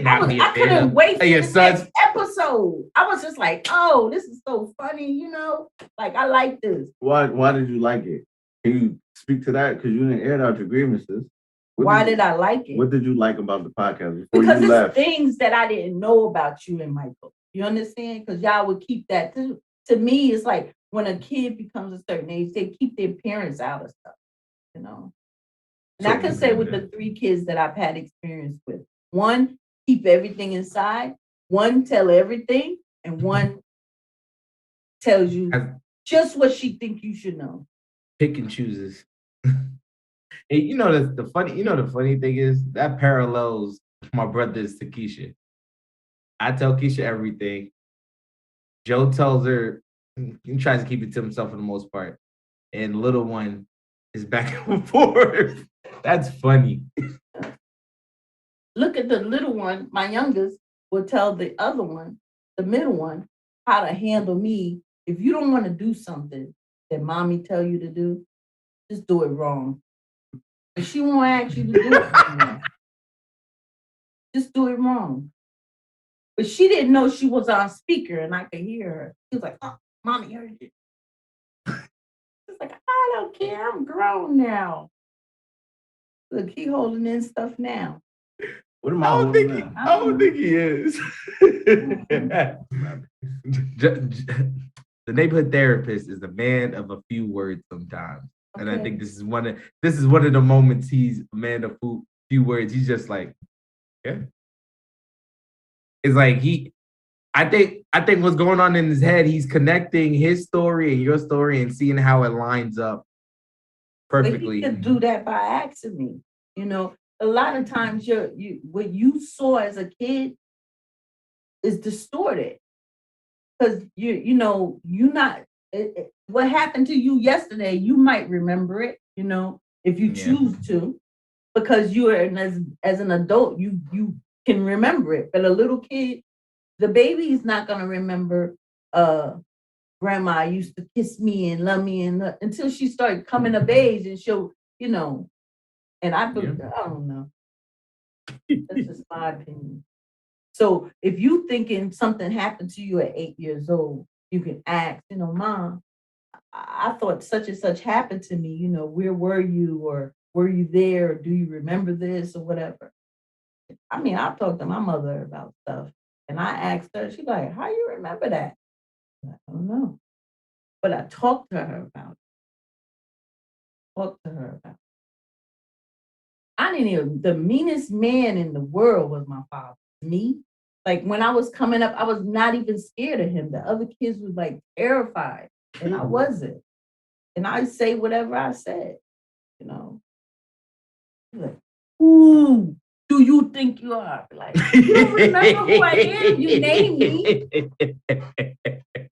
not be a I couldn't wait for your the son's next episode. I was just like, oh, this is so funny, you know? Like, I like this. Why did you like it? Can you speak to that? Because you didn't air out your grievances. Why did I like it? What did you like about the podcast before because you it's left? things that I didn't know about you and Michael. You understand? Because y'all would keep that too. To me, it's like when a kid becomes a certain age, they keep their parents out of stuff, you know? And I can say with the 3 kids that I've had experience with, 1, keep everything inside, 1, tell everything, and 1 tells you just what she think you should know. Pick and chooses. Hey, you know the funny thing is that parallels my brothers to Keisha. I tell Keisha everything. Joe tells her, he tries to keep it to himself for the most part. And the little one is back and forth. That's funny. Look at the little one, my youngest, will tell the other one, the middle one, how to handle me. If you don't want to do something that mommy tell you to do, just do it wrong. And she won't ask you to do it wrong. Just do it wrong. But she didn't know she was on speaker and I could hear her. She was like, oh, mommy heard you. It's like, I don't care. I'm grown now. Look, he holding in stuff now. What am I holding in? I don't think he is. The neighborhood therapist is a man of a few words sometimes. And I think this is one of the moments he's a man of few words. He's just like, yeah. It's like I think what's going on in his head, he's connecting his story and your story and seeing how it lines up perfectly. But he could do that by asking me. You know, a lot of times what you saw as a kid is distorted. Because what happened to you yesterday, you might remember it, you know, if you choose to, because you are as an adult, you can remember it. But a little kid, the baby is not gonna remember grandma used to kiss me and love me until she started coming of age and she'll, you know, and I don't know. That's just my opinion. So if you thinking something happened to you at 8 years old, you can ask, you know, Mom, I thought such and such happened to me, you know, where were you, or were you there, or do you remember this, or whatever. I mean, I've talked to my mother about stuff, and I asked her, she's like, how you remember that? I don't know. But I talked to her about it. I didn't even, the meanest man in the world was my father. Me. Like when I was coming up, I was not even scared of him. The other kids was like terrified, and I wasn't. And I say whatever I said, you know. Like, who do you think you are? Like, you don't remember who I am? You named me.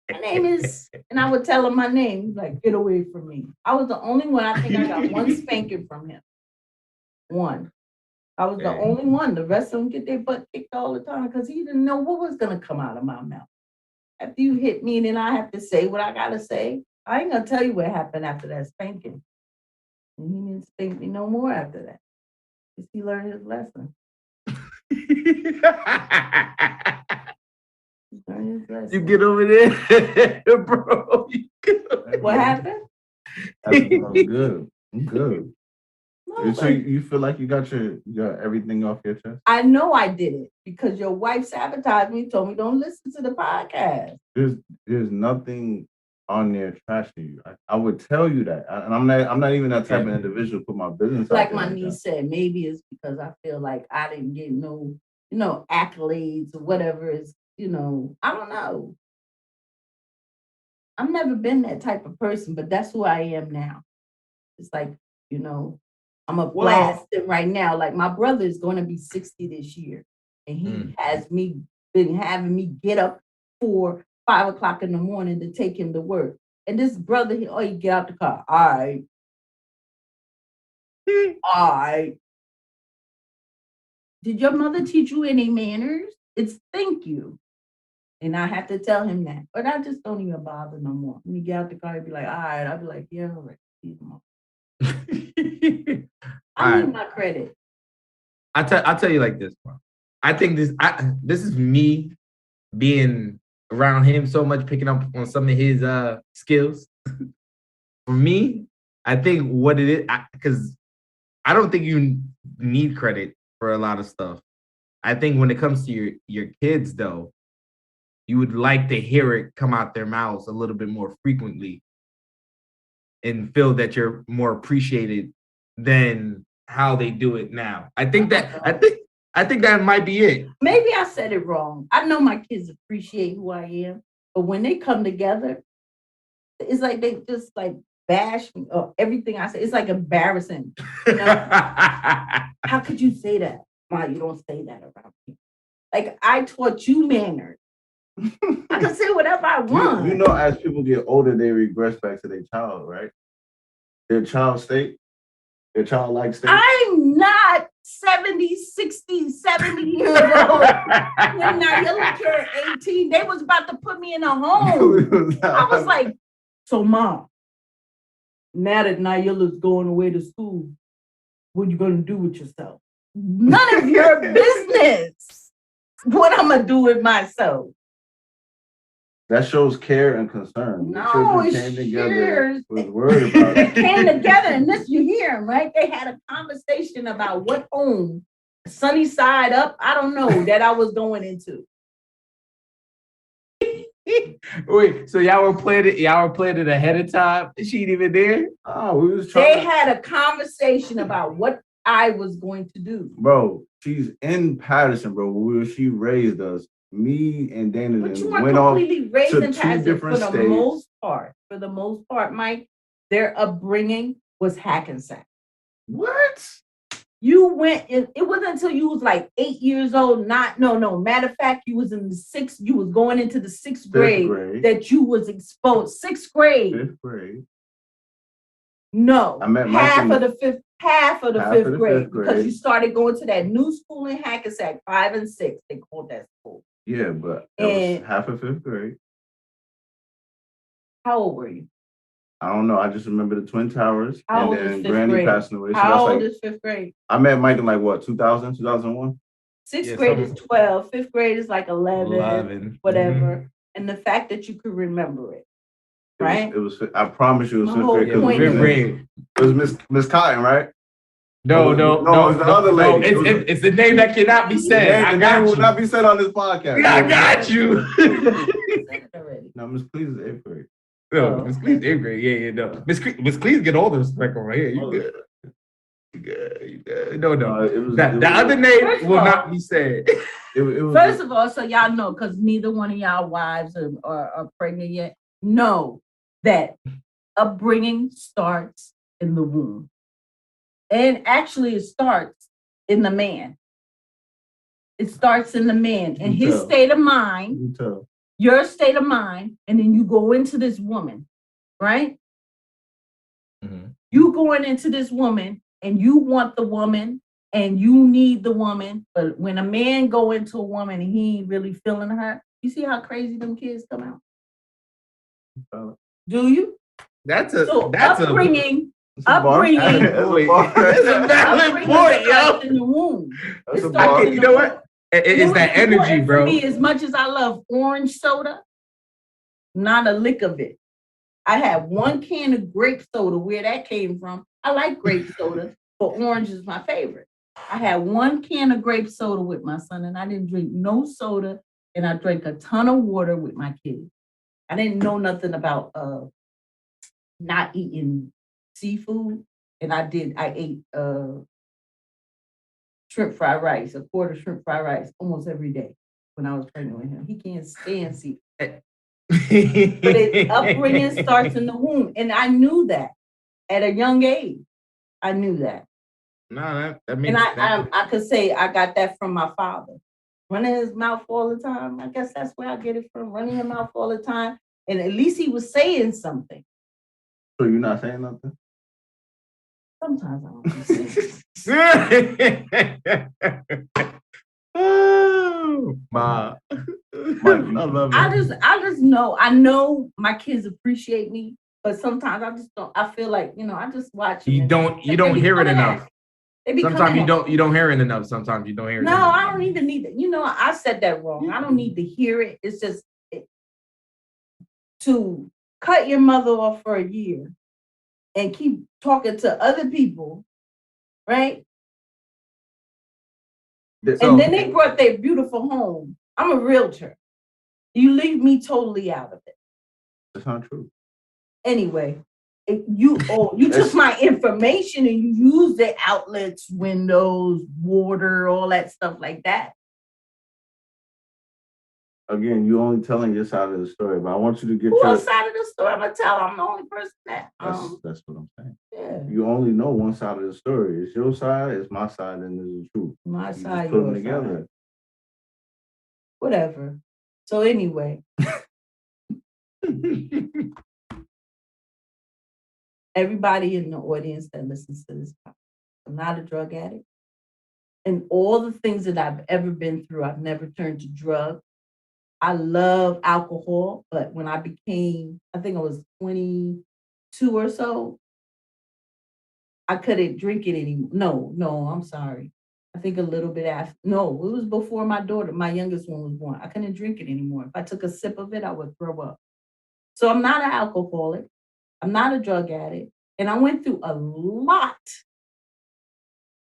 My name is, and I would tell him my name. He's like, get away from me. I was the only one. I think I got one spanking from him. One. I was the only one. The rest of them get their butt kicked all the time because he didn't know what was going to come out of my mouth. After you hit me, then I have to say what I got to say. I ain't going to tell you what happened after that spanking. And he didn't spank me no more after that. Because he learned his lesson. You get over there, bro. What happened? I'm good. I'm good. No, So you feel like you got everything off your chest? I know I did it because your wife sabotaged me, told me don't listen to the podcast. There's nothing on there trashing you. I would tell you that, and I'm not even that type of individual to put my business like out my there niece said, maybe it's because I feel like I didn't get no, accolades or whatever is, I don't know. I've never been that type of person, but that's who I am now. It's like, I'm a blast right now. Like my brother is going to be 60 this year, and he has been having me get up 4, 5 o'clock in the morning to take him to work. And this brother, he get out the car. All right. All right. Did your mother teach you any manners? It's thank you. And I have to tell him that. But I just don't even bother no more. When you get out the car, he'd be like, all right. I'll be like, yeah, all right. I need my credit. I'll tell you like this, bro. I think this is me being around him so much, picking up on some of his skills. For me, I think what it is, because I don't think you need credit for a lot of stuff. I think when it comes to your kids, though, you would like to hear it come out their mouths a little bit more frequently and feel that you're more appreciated than how they do it now. I think that might be it. Maybe I said it wrong. I know my kids appreciate who I am, but when they come together, it's like they just like bash me or everything I say. It's like embarrassing. How could you say that? Ma, you don't say that around me. Like I taught you manners. I can say whatever I want. You know, as people get older, they regress back to their child, right? Their child state, their childlike state. I'm not 70, 60, 70 years old. When Naila turned 18, they was about to put me in a home. I was like, so Mom, now that Naila's going away to school, what you gonna do with yourself? None of your business. What I'm gonna do with myself. That shows care and concern. No, it came together. Was worried about they came together, and this you hear, right? They had a conversation about what home, sunny side up, I don't know, that I was going into. Wait, so y'all were planning it ahead of time? She ain't even there? Oh, we was trying. They had a conversation about what I was going to do. Bro, she's in Paterson, bro. Where she raised us. Me and Dana but you went completely raised to in two Paterson different for the states. For the most part, Mike, their upbringing was Hackensack. What? You went in, it wasn't until you was like 8 years old. No. Matter of fact, you was in you was going into the sixth grade that you was exposed. Sixth grade. Fifth grade. No. I met half of the fifth grade. Because you started going to that new school in Hackensack, 5 and 6. They called that school. Yeah, but it was half of fifth grade. How old were you? I don't know. I just remember the Twin Towers. How and old then is Granny grade? passing away. So How old is fifth grade? I met Mike in like what, 2000, 2001? Sixth grade is 12. Fifth grade is like 11. Whatever. Mm-hmm. And the fact that you could remember it. Right? It was I promise you it was fifth grade. Fifth grade. It was Miss Cotton, right? No, it was the other lady. It's the name that cannot be said. The name will not be said on this podcast. I got you. No, Miss Cleese is 8th grade. No, Miss Cleese 8th grade. Yeah, no. Miss Cleese get all the respect over here. You good. You good. No. The other name will not be said. First of all, so y'all know, because neither one of y'all wives are pregnant yet, know that upbringing starts in the womb. And actually, it starts in the man. It starts in the man and his state of mind, your state of mind, and then you go into this woman, right? Mm-hmm. You going into this woman, and you want the woman and you need the woman. But when a man go into a woman and he ain't really feeling her, you see how crazy them kids come out? Do you? That's upbringing. That's a valid point, yo. In the womb. That's a bar. You know what? It's that energy, bro. For me, as much as I love orange soda, not a lick of it. I had one can of grape soda. Where that came from? I like grape soda, but orange is my favorite. I had one can of grape soda with my son, and I didn't drink no soda, and I drank a ton of water with my kids. I didn't know nothing about not eating seafood, and I ate shrimp fried rice, a quarter shrimp fried rice almost every day when I was pregnant with him. He can't stand seafood. But his upbringing starts in the womb, and I knew that at a young age. I knew that. No, that means. And I could say I got that from my father, running his mouth all the time. I guess that's where I get it from, running his mouth all the time, and at least he was saying something. So you're not saying nothing? Sometimes I don't be saying. Ma. I love it. I just know. I know my kids appreciate me, but sometimes I just don't. I feel like I just watch. You don't hear it enough. Sometimes you don't hear it enough. Sometimes you don't hear it. No, I don't even need it. I said that wrong. I don't need to hear it. It's just to cut your mother off for a year and keep talking to other people, right? And then they brought their beautiful home. I'm a realtor. You leave me totally out of it. That's not true. Anyway, you took my information and you used the outlets, windows, water, all that stuff like that. Again, you only telling your side of the story, but I want you to get your side of the story. I'm gonna tell. I'm the only person that. That's what I'm saying. Yeah. You only know one side of the story. It's your side, it's my side, and it's the truth. My you side, just put them together. Side. Whatever. So anyway. Everybody in the audience that listens to this podcast, I'm not a drug addict. And all the things that I've ever been through, I've never turned to drugs. I love alcohol, but when I became, I think I was 22 or so, I couldn't drink it anymore. No, I'm sorry. I think a little bit after. No, it was before my daughter, my youngest one was born. I couldn't drink it anymore. If I took a sip of it, I would throw up. So I'm not an alcoholic. I'm not a drug addict. And I went through a lot.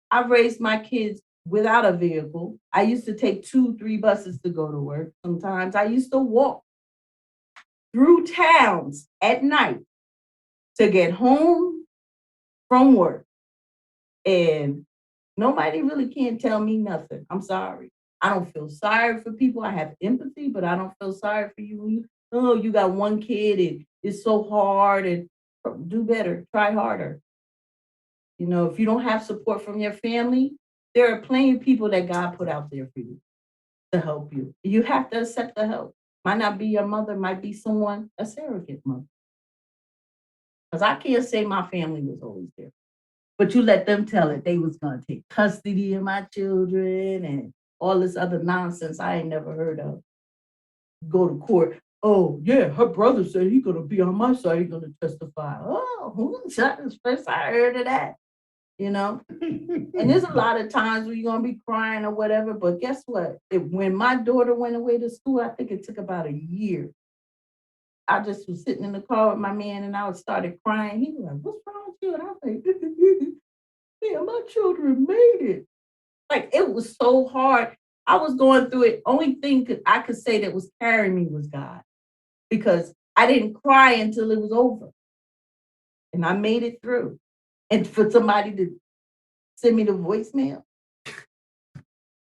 I raised my kids without a vehicle. I used to take 2-3 buses to go to work. Sometimes I used to walk through towns at night to get home from work. And nobody really can't tell me nothing. I'm sorry. I don't feel sorry for people. I have empathy, but I don't feel sorry for you. You got one kid and it's so hard, and do better, try harder. If you don't have support from your family, there are plenty of people that God put out there for you to help you. You have to accept the help. Might not be your mother, might be someone, a surrogate mother. Because I can't say my family was always there. But you let them tell it. They was going to take custody of my children and all this other nonsense I ain't never heard of. Go to court. Oh, yeah, her brother said he's going to be on my side. He's going to testify. Oh, that's first I heard of that. And there's a lot of times where you're going to be crying or whatever. But guess what? When my daughter went away to school, I think it took about a year. I just was sitting in the car with my man and I started crying. He was like, what's wrong with you? And I was like, yeah, my children made it. Like, it was so hard. I was going through it. Only thing I could say that was carrying me was God, because I didn't cry until it was over. And I made it through. And for somebody to send me the voicemail,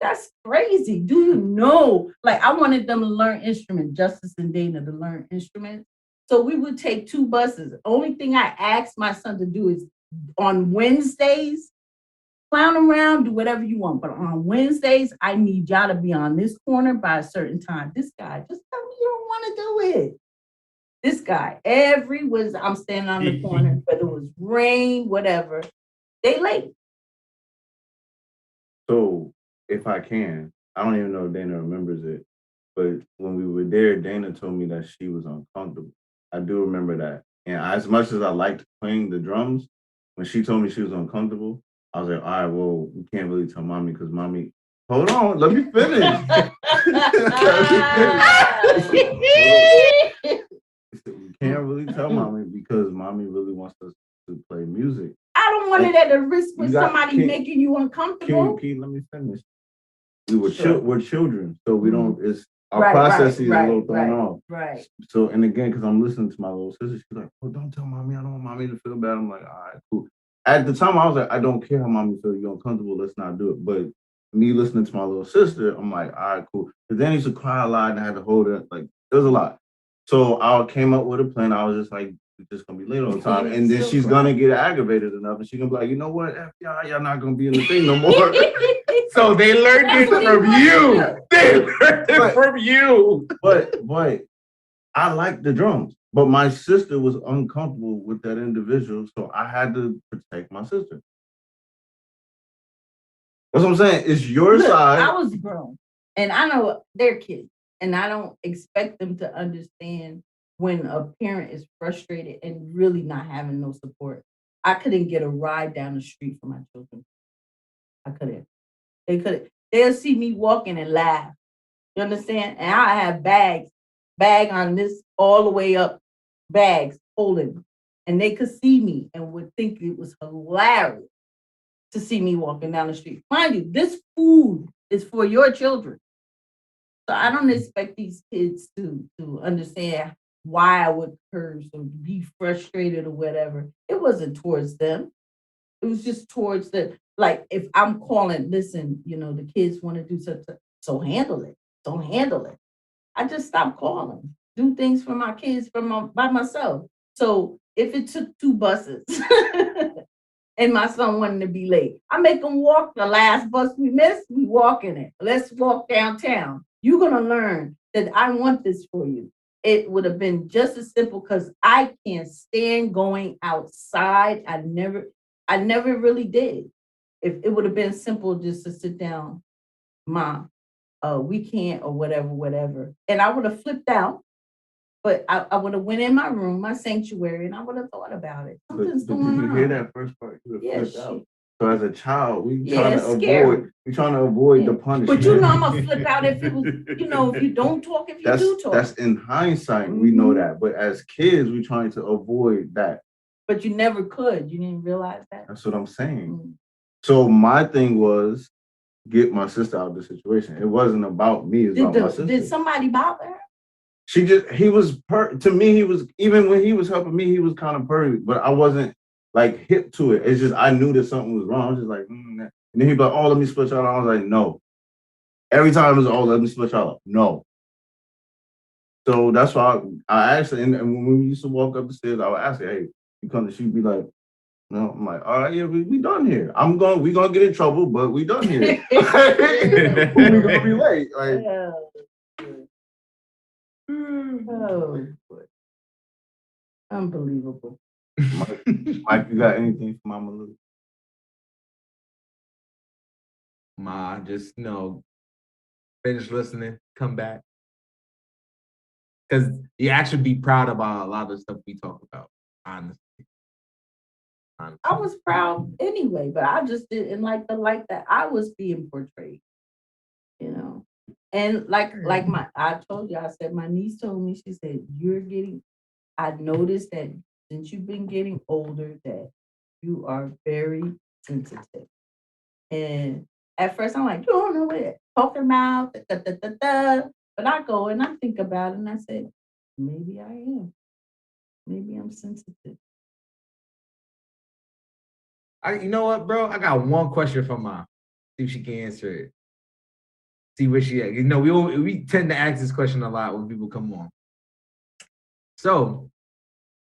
that's crazy. Do you know? Like, I wanted them to learn instruments, Justice and Dana to learn instruments. So we would take 2 buses. The only thing I asked my son to do is on Wednesdays, clown around, do whatever you want. But on Wednesdays, I need y'all to be on this corner by a certain time. This guy, just tell me you don't want to do it. This guy, every Wednesday, I'm standing on the corner, whether it was rain, whatever, they late. So if I can, I don't even know if Dana remembers it, but when we were there, Dana told me that she was uncomfortable. I do remember that. And as much as I liked playing the drums, when she told me she was uncomfortable, I was like, all right, well, we can't really tell mommy because mommy, hold on, let me finish. We can't really tell mommy because mommy really wants us to play music. I don't want it at the risk of somebody making you uncomfortable. Can you let me finish? We're children, so we don't. It's our process is a little thrown off. Right. So and again, because I'm listening to my little sister, she's like, "Oh, don't tell mommy. I don't want mommy to feel bad." I'm like, "All right, cool." At the time, I was like, "I don't care how mommy feels. You're uncomfortable. Let's not do it." But me listening to my little sister, I'm like, "All right, cool." But then he used to cry a lot, and I had to hold it. Like there was a lot. So I came up with a plan. I was just like, "We're just gonna be late on time," and then she's gonna get aggravated enough, and she's gonna be like, "You know what? F y'all not gonna be in the thing no more." So they learned it from you. They learned it from you. But I like the drums. But my sister was uncomfortable with that individual, so I had to protect my sister. That's what I'm saying. It's your side. I was grown, and I know they're kids, and I don't expect them to understand when a parent is frustrated and really not having no support. I couldn't get a ride down the street for my children. I couldn't. They couldn't. They'll see me walking and laugh. You understand? And I have bag on this all the way up, bags holding, and they could see me and would think it was hilarious to see me walking down the street. Mind you, this food is for your children. So I don't expect these kids to understand why I would curse or be frustrated or whatever. It wasn't towards them. It was just towards like if I'm calling, listen, the kids want to do something, so handle it. Don't handle it. I just stopped calling. Do things for my kids by myself. So if it took 2 buses and my son wanted to be late, I make him walk the last bus we missed. We walking it. Let's walk downtown. You're gonna learn that I want this for you. It would have been just as simple because I can't stand going outside. I never really did. If it would have been simple just to sit down, Mom, we can't or whatever. And I would have flipped out, but I would have went in my room, my sanctuary, and I would have thought about it. Something's But going did you on. hear that first part? You flipped out. So as a child, we trying to avoid the punishment. But I'm gonna flip out if it was, if you don't talk, if you do talk. That's in hindsight, we know that. But as kids, we're trying to avoid that. But you never could. You didn't realize that. That's what I'm saying. So my thing was get my sister out of the situation. It wasn't about me. It was about my sister. Did somebody bother her? He was to me, he was, even when he was helping me, he was kind of perfect, but I wasn't like hip to it. It's just, I knew that something was wrong. I was just like, And then he'd be like, oh, let me split y'all up. I was like, no. Every time it was, oh, let me split y'all up. No. So that's why I actually, and when we used to walk up the stairs, I would ask her, hey, you come, she'd be like, no. I'm like, all right, yeah, we done here. We gonna get in trouble, but we done here. We gonna be late. Like, oh, boy. Unbelievable. Mike, you got anything for Mama Lou? Ma, just finish listening, come back. Because you actually be proud about a lot of the stuff we talk about, honestly. I was proud anyway, but I just didn't like the light that I was being portrayed, And I told you, I said, my niece told me, she said, I noticed that since you've been getting older, that you are very sensitive. And at first I'm like, you don't know what they're talking about, But I go and I think about it and I said, maybe I am. Maybe I'm sensitive. You know what, bro? I got one question for Mom. See if she can answer it. See where she at. We tend to ask this question a lot when people come on. So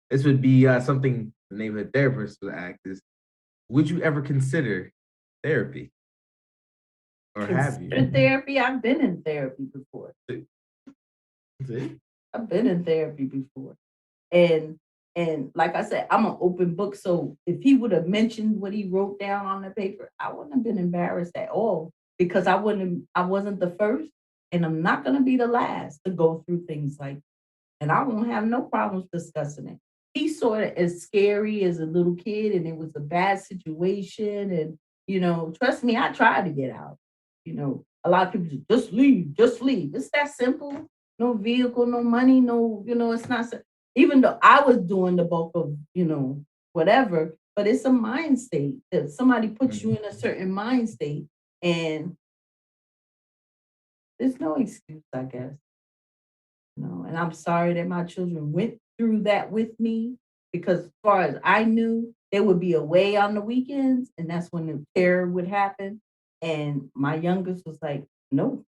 this would be something the neighborhood therapist would ask is, would you ever consider therapy? Or have you? Therapy? I've been in therapy before. See? I've been in therapy before. And And like I said, I'm an open book. So if he would have mentioned what he wrote down on the paper, I wouldn't have been embarrassed at all because I wasn't the first and I'm not going to be the last to go through things like that. And I won't have no problems discussing it. He saw it as scary as a little kid and it was a bad situation. And, trust me, I tried to get out. A lot of people just leave. It's that simple. No vehicle, no money, no, it's not, even though I was doing the bulk of, whatever, but it's a mind state that somebody puts you in a certain mind state and there's no excuse, I guess. And I'm sorry that my children went through that with me because as far as I knew, they would be away on the weekends and that's when the terror would happen. And my youngest was like, no,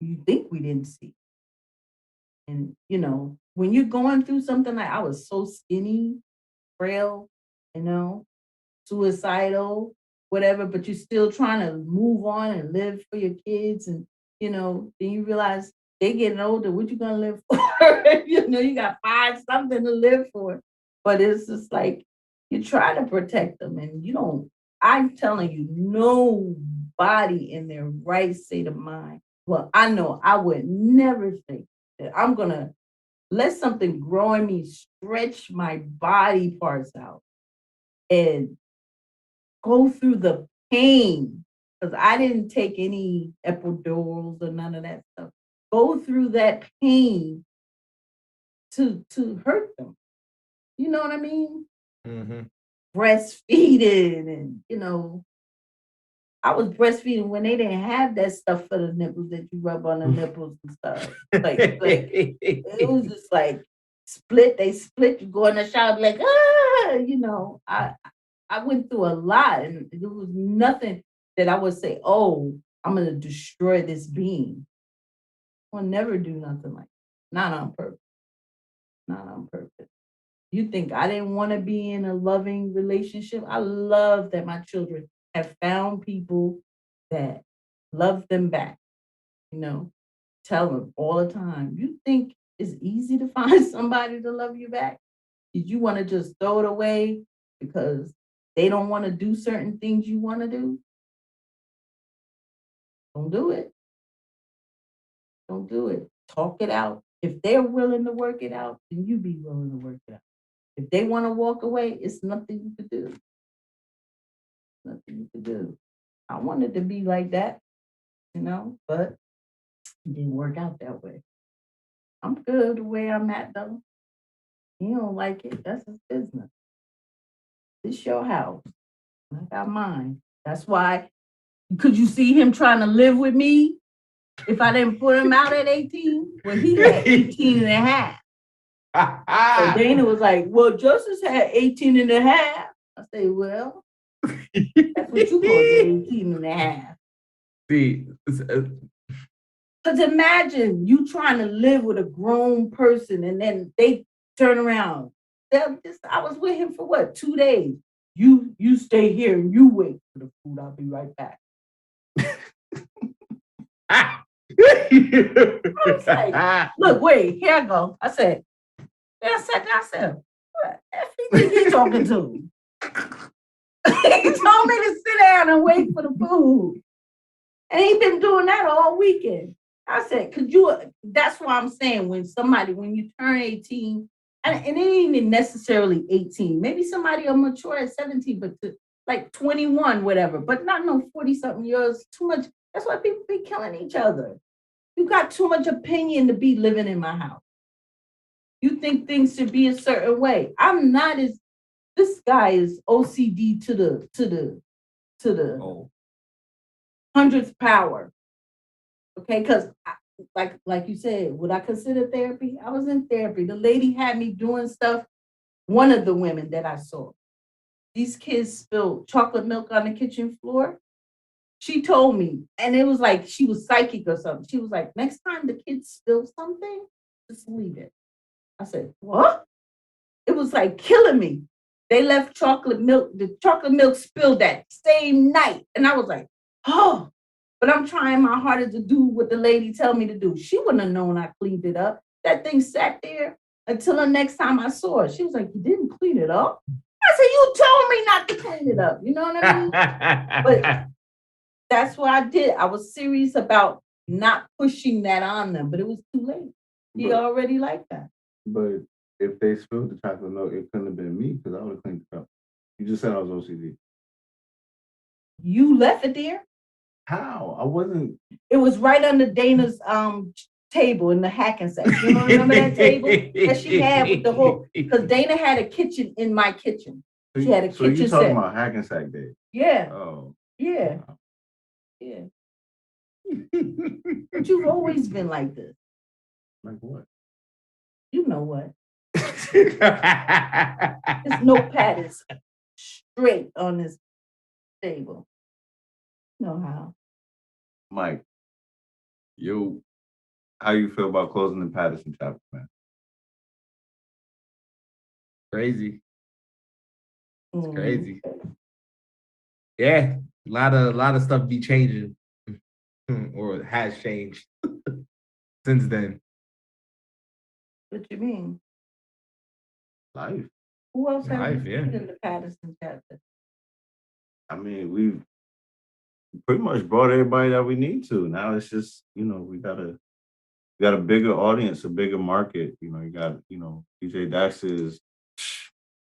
you think we didn't see. And, when you're going through something like I was so skinny, frail, suicidal, whatever, but you're still trying to move on and live for your kids. And, then you realize they getting older. What you going to live for? You got 5 something to live for. But it's just like you try to protect them and I'm telling you, nobody in their right state of mind. Well, I know I would never think that I'm going to let something grow in me, stretch my body parts out and go through the pain. Because I didn't take any epidurals or none of that stuff. Go through that pain to hurt them. You know what I mean? Mm-hmm. Breastfeeding and, I was breastfeeding when they didn't have that stuff for the nipples that you rub on the nipples and stuff. Like it was just like they split, you go in the shower, like, I went through a lot and there was nothing that I would say, oh, I'm going to destroy this being. I'll never do nothing like that. Not on purpose. Not on purpose. You think I didn't want to be in a loving relationship? I love that my children have found people that love them back. Tell them all the time. You think it's easy to find somebody to love you back? Did you want to just throw it away because they don't want to do certain things you want to do? Don't do it. Don't do it. Talk it out. If they're willing to work it out, then you be willing to work it out. If they want to walk away, it's nothing you could do. Nothing you could do. I wanted to be like that, but it didn't work out that way. I'm good the way I'm at, though. You don't like it, that's his business. It's your house. I got mine. That's why, could you see him trying to live with me if I didn't put him out at 18? Well, he had 18 and a half. So Dana was like, well, Justice had 18 and a half. I say, well, that's what you call 18 and a half. See, because imagine you trying to live with a grown person and then they turn around. I was with him for what, 2 days? You stay here and you wait for the food. I'll be right back. I was like, look, wait, here I go. I said, what the think he talking to? He told me to sit down and wait for the food. And he been doing that all weekend. I said, that's why I'm saying when you turn 18, and it ain't even necessarily 18, maybe somebody will mature at 17, but like 21, whatever, but not no 40-something years, too much. That's why people be killing each other. You got too much opinion to be living in my house. You think things should be a certain way. This guy is OCD to the 100th power. Okay, because like you said, would I consider therapy? I was in therapy. The lady had me doing stuff. One of the women that I saw, these kids spilled chocolate milk on the kitchen floor. She told me, and it was like she was psychic or something. She was like, next time the kids spill something, just leave it. I said, what? It was like killing me. They left chocolate milk. The chocolate milk spilled that same night. And I was like, oh, but I'm trying my hardest to do what the lady tell me to do. She wouldn't have known I cleaned it up. That thing sat there until the next time I saw her. She was like, "You didn't clean it up." I said, "You told me not to clean it up." You know what I mean? But that's what I did. I was serious about not pushing that on them, but it was too late. He already liked that. But if they spilled the chocolate milk, it couldn't have been me because I would have cleaned the cup. You just said I was OCD. You left it there? How? I wasn't. It was right under Dana's table in the hacking section. You don't remember that table that she had with the whole? Because Dana had a kitchen in my kitchen. She had a kitchen. So you talking set. about Hackensack Day? Yeah. Oh. Yeah. Yeah. But you've always been like this. Like what? You know what? This notepad is straight on this table. You know how? Mike, how you feel about closing the Paterson chapter, man? Crazy. It's crazy. Yeah, a lot of stuff be changing, or has changed since then. What you mean? Life. Who else has Life, yeah. in the Paterson chapter? I mean, we've pretty much brought everybody that we need to. Now it's just, we got a bigger audience, a bigger market. You got, DJ Dax is,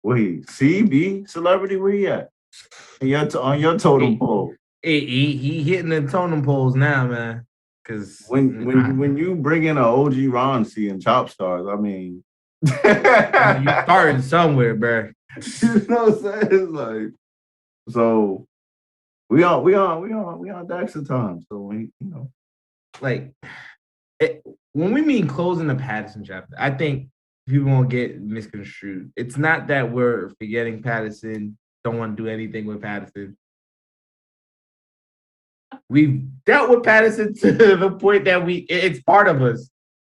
wait, CB celebrity, where he at? On your totem pole. He hitting the totem poles now, man. Because when you bring in an OG Ron C and Chop Stars, I mean, you started somewhere, bro. You know what I'm saying? It's like, so we on Daxter time. So like when we mean closing the Paterson chapter, I think people won't get misconstrued. It's not that we're forgetting Paterson, don't want to do anything with Paterson. We've dealt with Paterson to the point that it's part of us.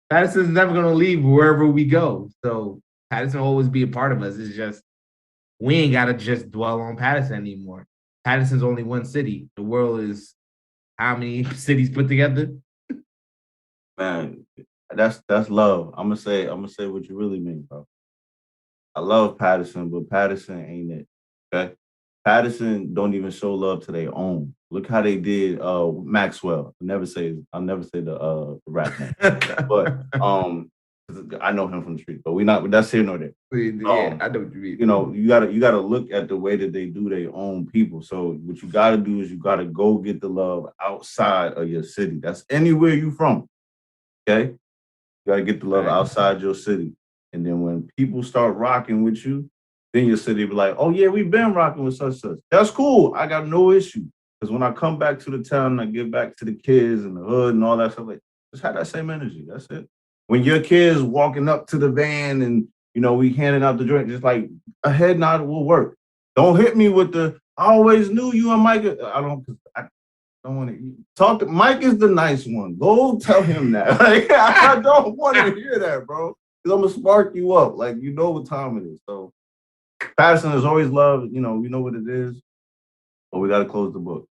Paterson's never going to leave wherever we go. So Paterson will always be a part of us. It's just, we ain't got to just dwell on Paterson anymore. Paterson's only one city. The world is how many cities put together? Man, that's love. I'm gonna say what you really mean, bro. I love Paterson, but Paterson ain't it. Okay? Paterson don't even show love to their own. Look how they did Maxwell. I'll never say the rap name. But I know him from the street, but that's here nor there. Yeah, I know what you mean. You gotta look at the way that they do their own people. So what you gotta do is you gotta go get the love outside of your city. That's anywhere you from. Okay? You gotta get the love outside your city. And then when people start rocking with you, then your city be like, oh yeah, we've been rocking with such. That's cool. I got no issue. Because when I come back to the town and I give back to the kids and the hood and all that stuff, like, just have that same energy. That's it. When your kids walking up to the van and we handing out the drink, just like a head nod will work. Don't hit me with the I always knew you and Mike. I don't want to talk to Mike is the nice one. Go tell him that. Like, I don't want to hear that, bro. Because I'm gonna spark you up. Like, you know what time it is. So Paterson is always love, we know what it is, but we gotta close the book.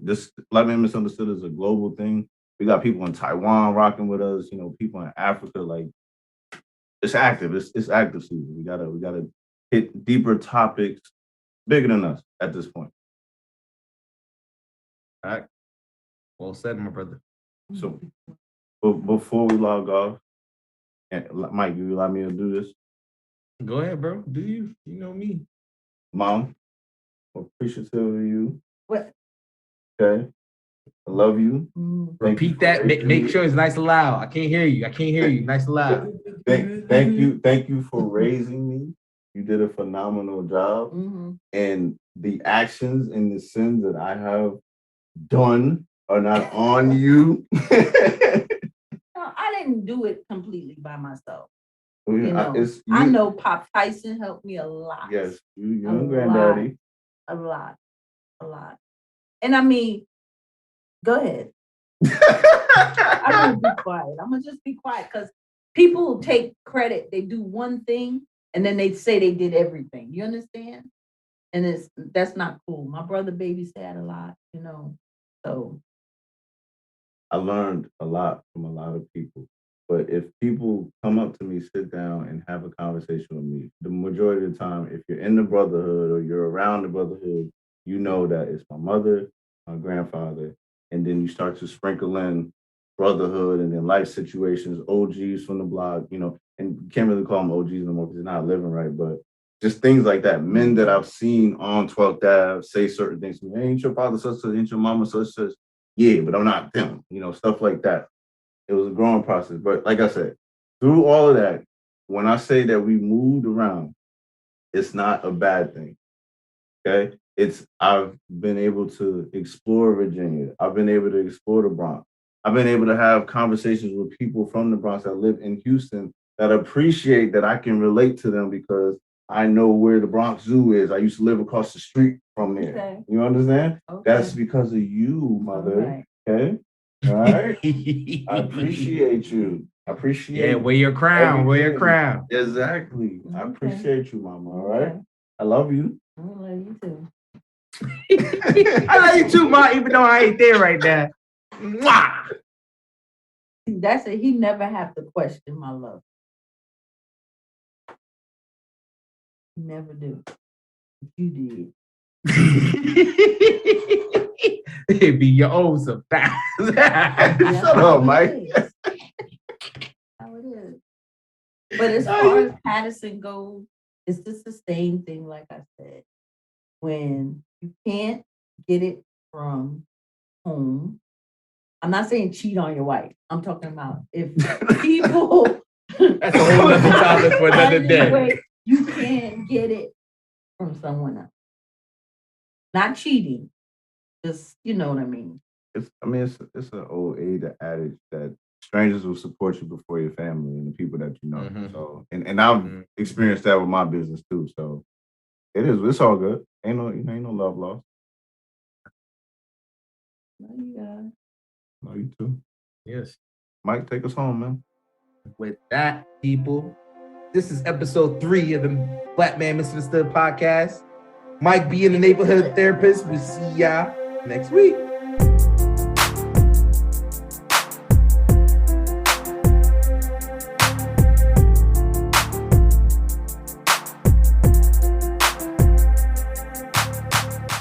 This Black Man Misunderstood is a global thing. We got people in Taiwan rocking with us, people in Africa, like it's active. It's active season. We gotta hit deeper topics bigger than us at this point. All right. Well said, my brother. So, before we log off, Mike, you allow me to do this? Go ahead, bro. Do you? You know me. Mom, I'm appreciative of you. What? Okay. I love you. Repeat that. Make sure it's nice and loud. I can't hear you. Nice and loud. Thank you for raising me. You did a phenomenal job. Mm-hmm. And the actions and the sins that I have done are not on you. No, I didn't do it completely by myself. I know Pop Tyson helped me a lot. Yes, you and Granddaddy. A lot. And I mean, go ahead. I'm gonna be quiet. I'm gonna just be quiet because people take credit. They do one thing and then they say they did everything. You understand? And that's not cool. My brother babysat a lot, so. I learned a lot from a lot of people. But if people come up to me, sit down, and have a conversation with me, the majority of the time, if you're in the brotherhood or you're around the brotherhood, you know that it's my mother, my grandfather, and then you start to sprinkle in brotherhood and then life situations, OGs from the block, and you can't really call them OGs no more because they're not living right, but just things like that. Men that I've seen on 12th Ave say certain things to me. Hey, ain't your father such, ain't your mama such. Yeah, but I'm not them, stuff like that. It was a growing process. But like I said, through all of that, when I say that we moved around, it's not a bad thing. Okay? I've been able to explore Virginia. I've been able to explore the Bronx. I've been able to have conversations with people from the Bronx that live in Houston that appreciate that I can relate to them because I know where the Bronx Zoo is. I used to live across the street from there. Okay. You understand? Okay. That's because of you, mother. Okay? All right? I appreciate you. I appreciate Yeah, wear your crown. Wear your crown. Exactly. Okay. I appreciate you, mama. All right? Okay. I love you. I love you too. I love you too, Ma, even though I ain't there right now. Mwah! That's it. He never have to question my love. He never do. You did. It'd be your own surprise. Shut up, Mike. How it is. But as far as Paterson goes, it's just the same thing, like I said. When you can't get it from home, I'm not saying cheat on your wife. I'm talking about if people. That's a whole other topic for another day. You can't get it from someone else. Not cheating. Just, you know what I mean. It's an old age adage that strangers will support you before your family and the people that you know. Mm-hmm. So and I've experienced that with my business too. So it's all good. Ain't no love lost. Love you guys. Love you too. Yes. Mike, take us home, man. With that, people, this is episode 3 of the Black Man Misunderstood podcast. Mike B in the Neighborhood Therapist. We'll see y'all next week.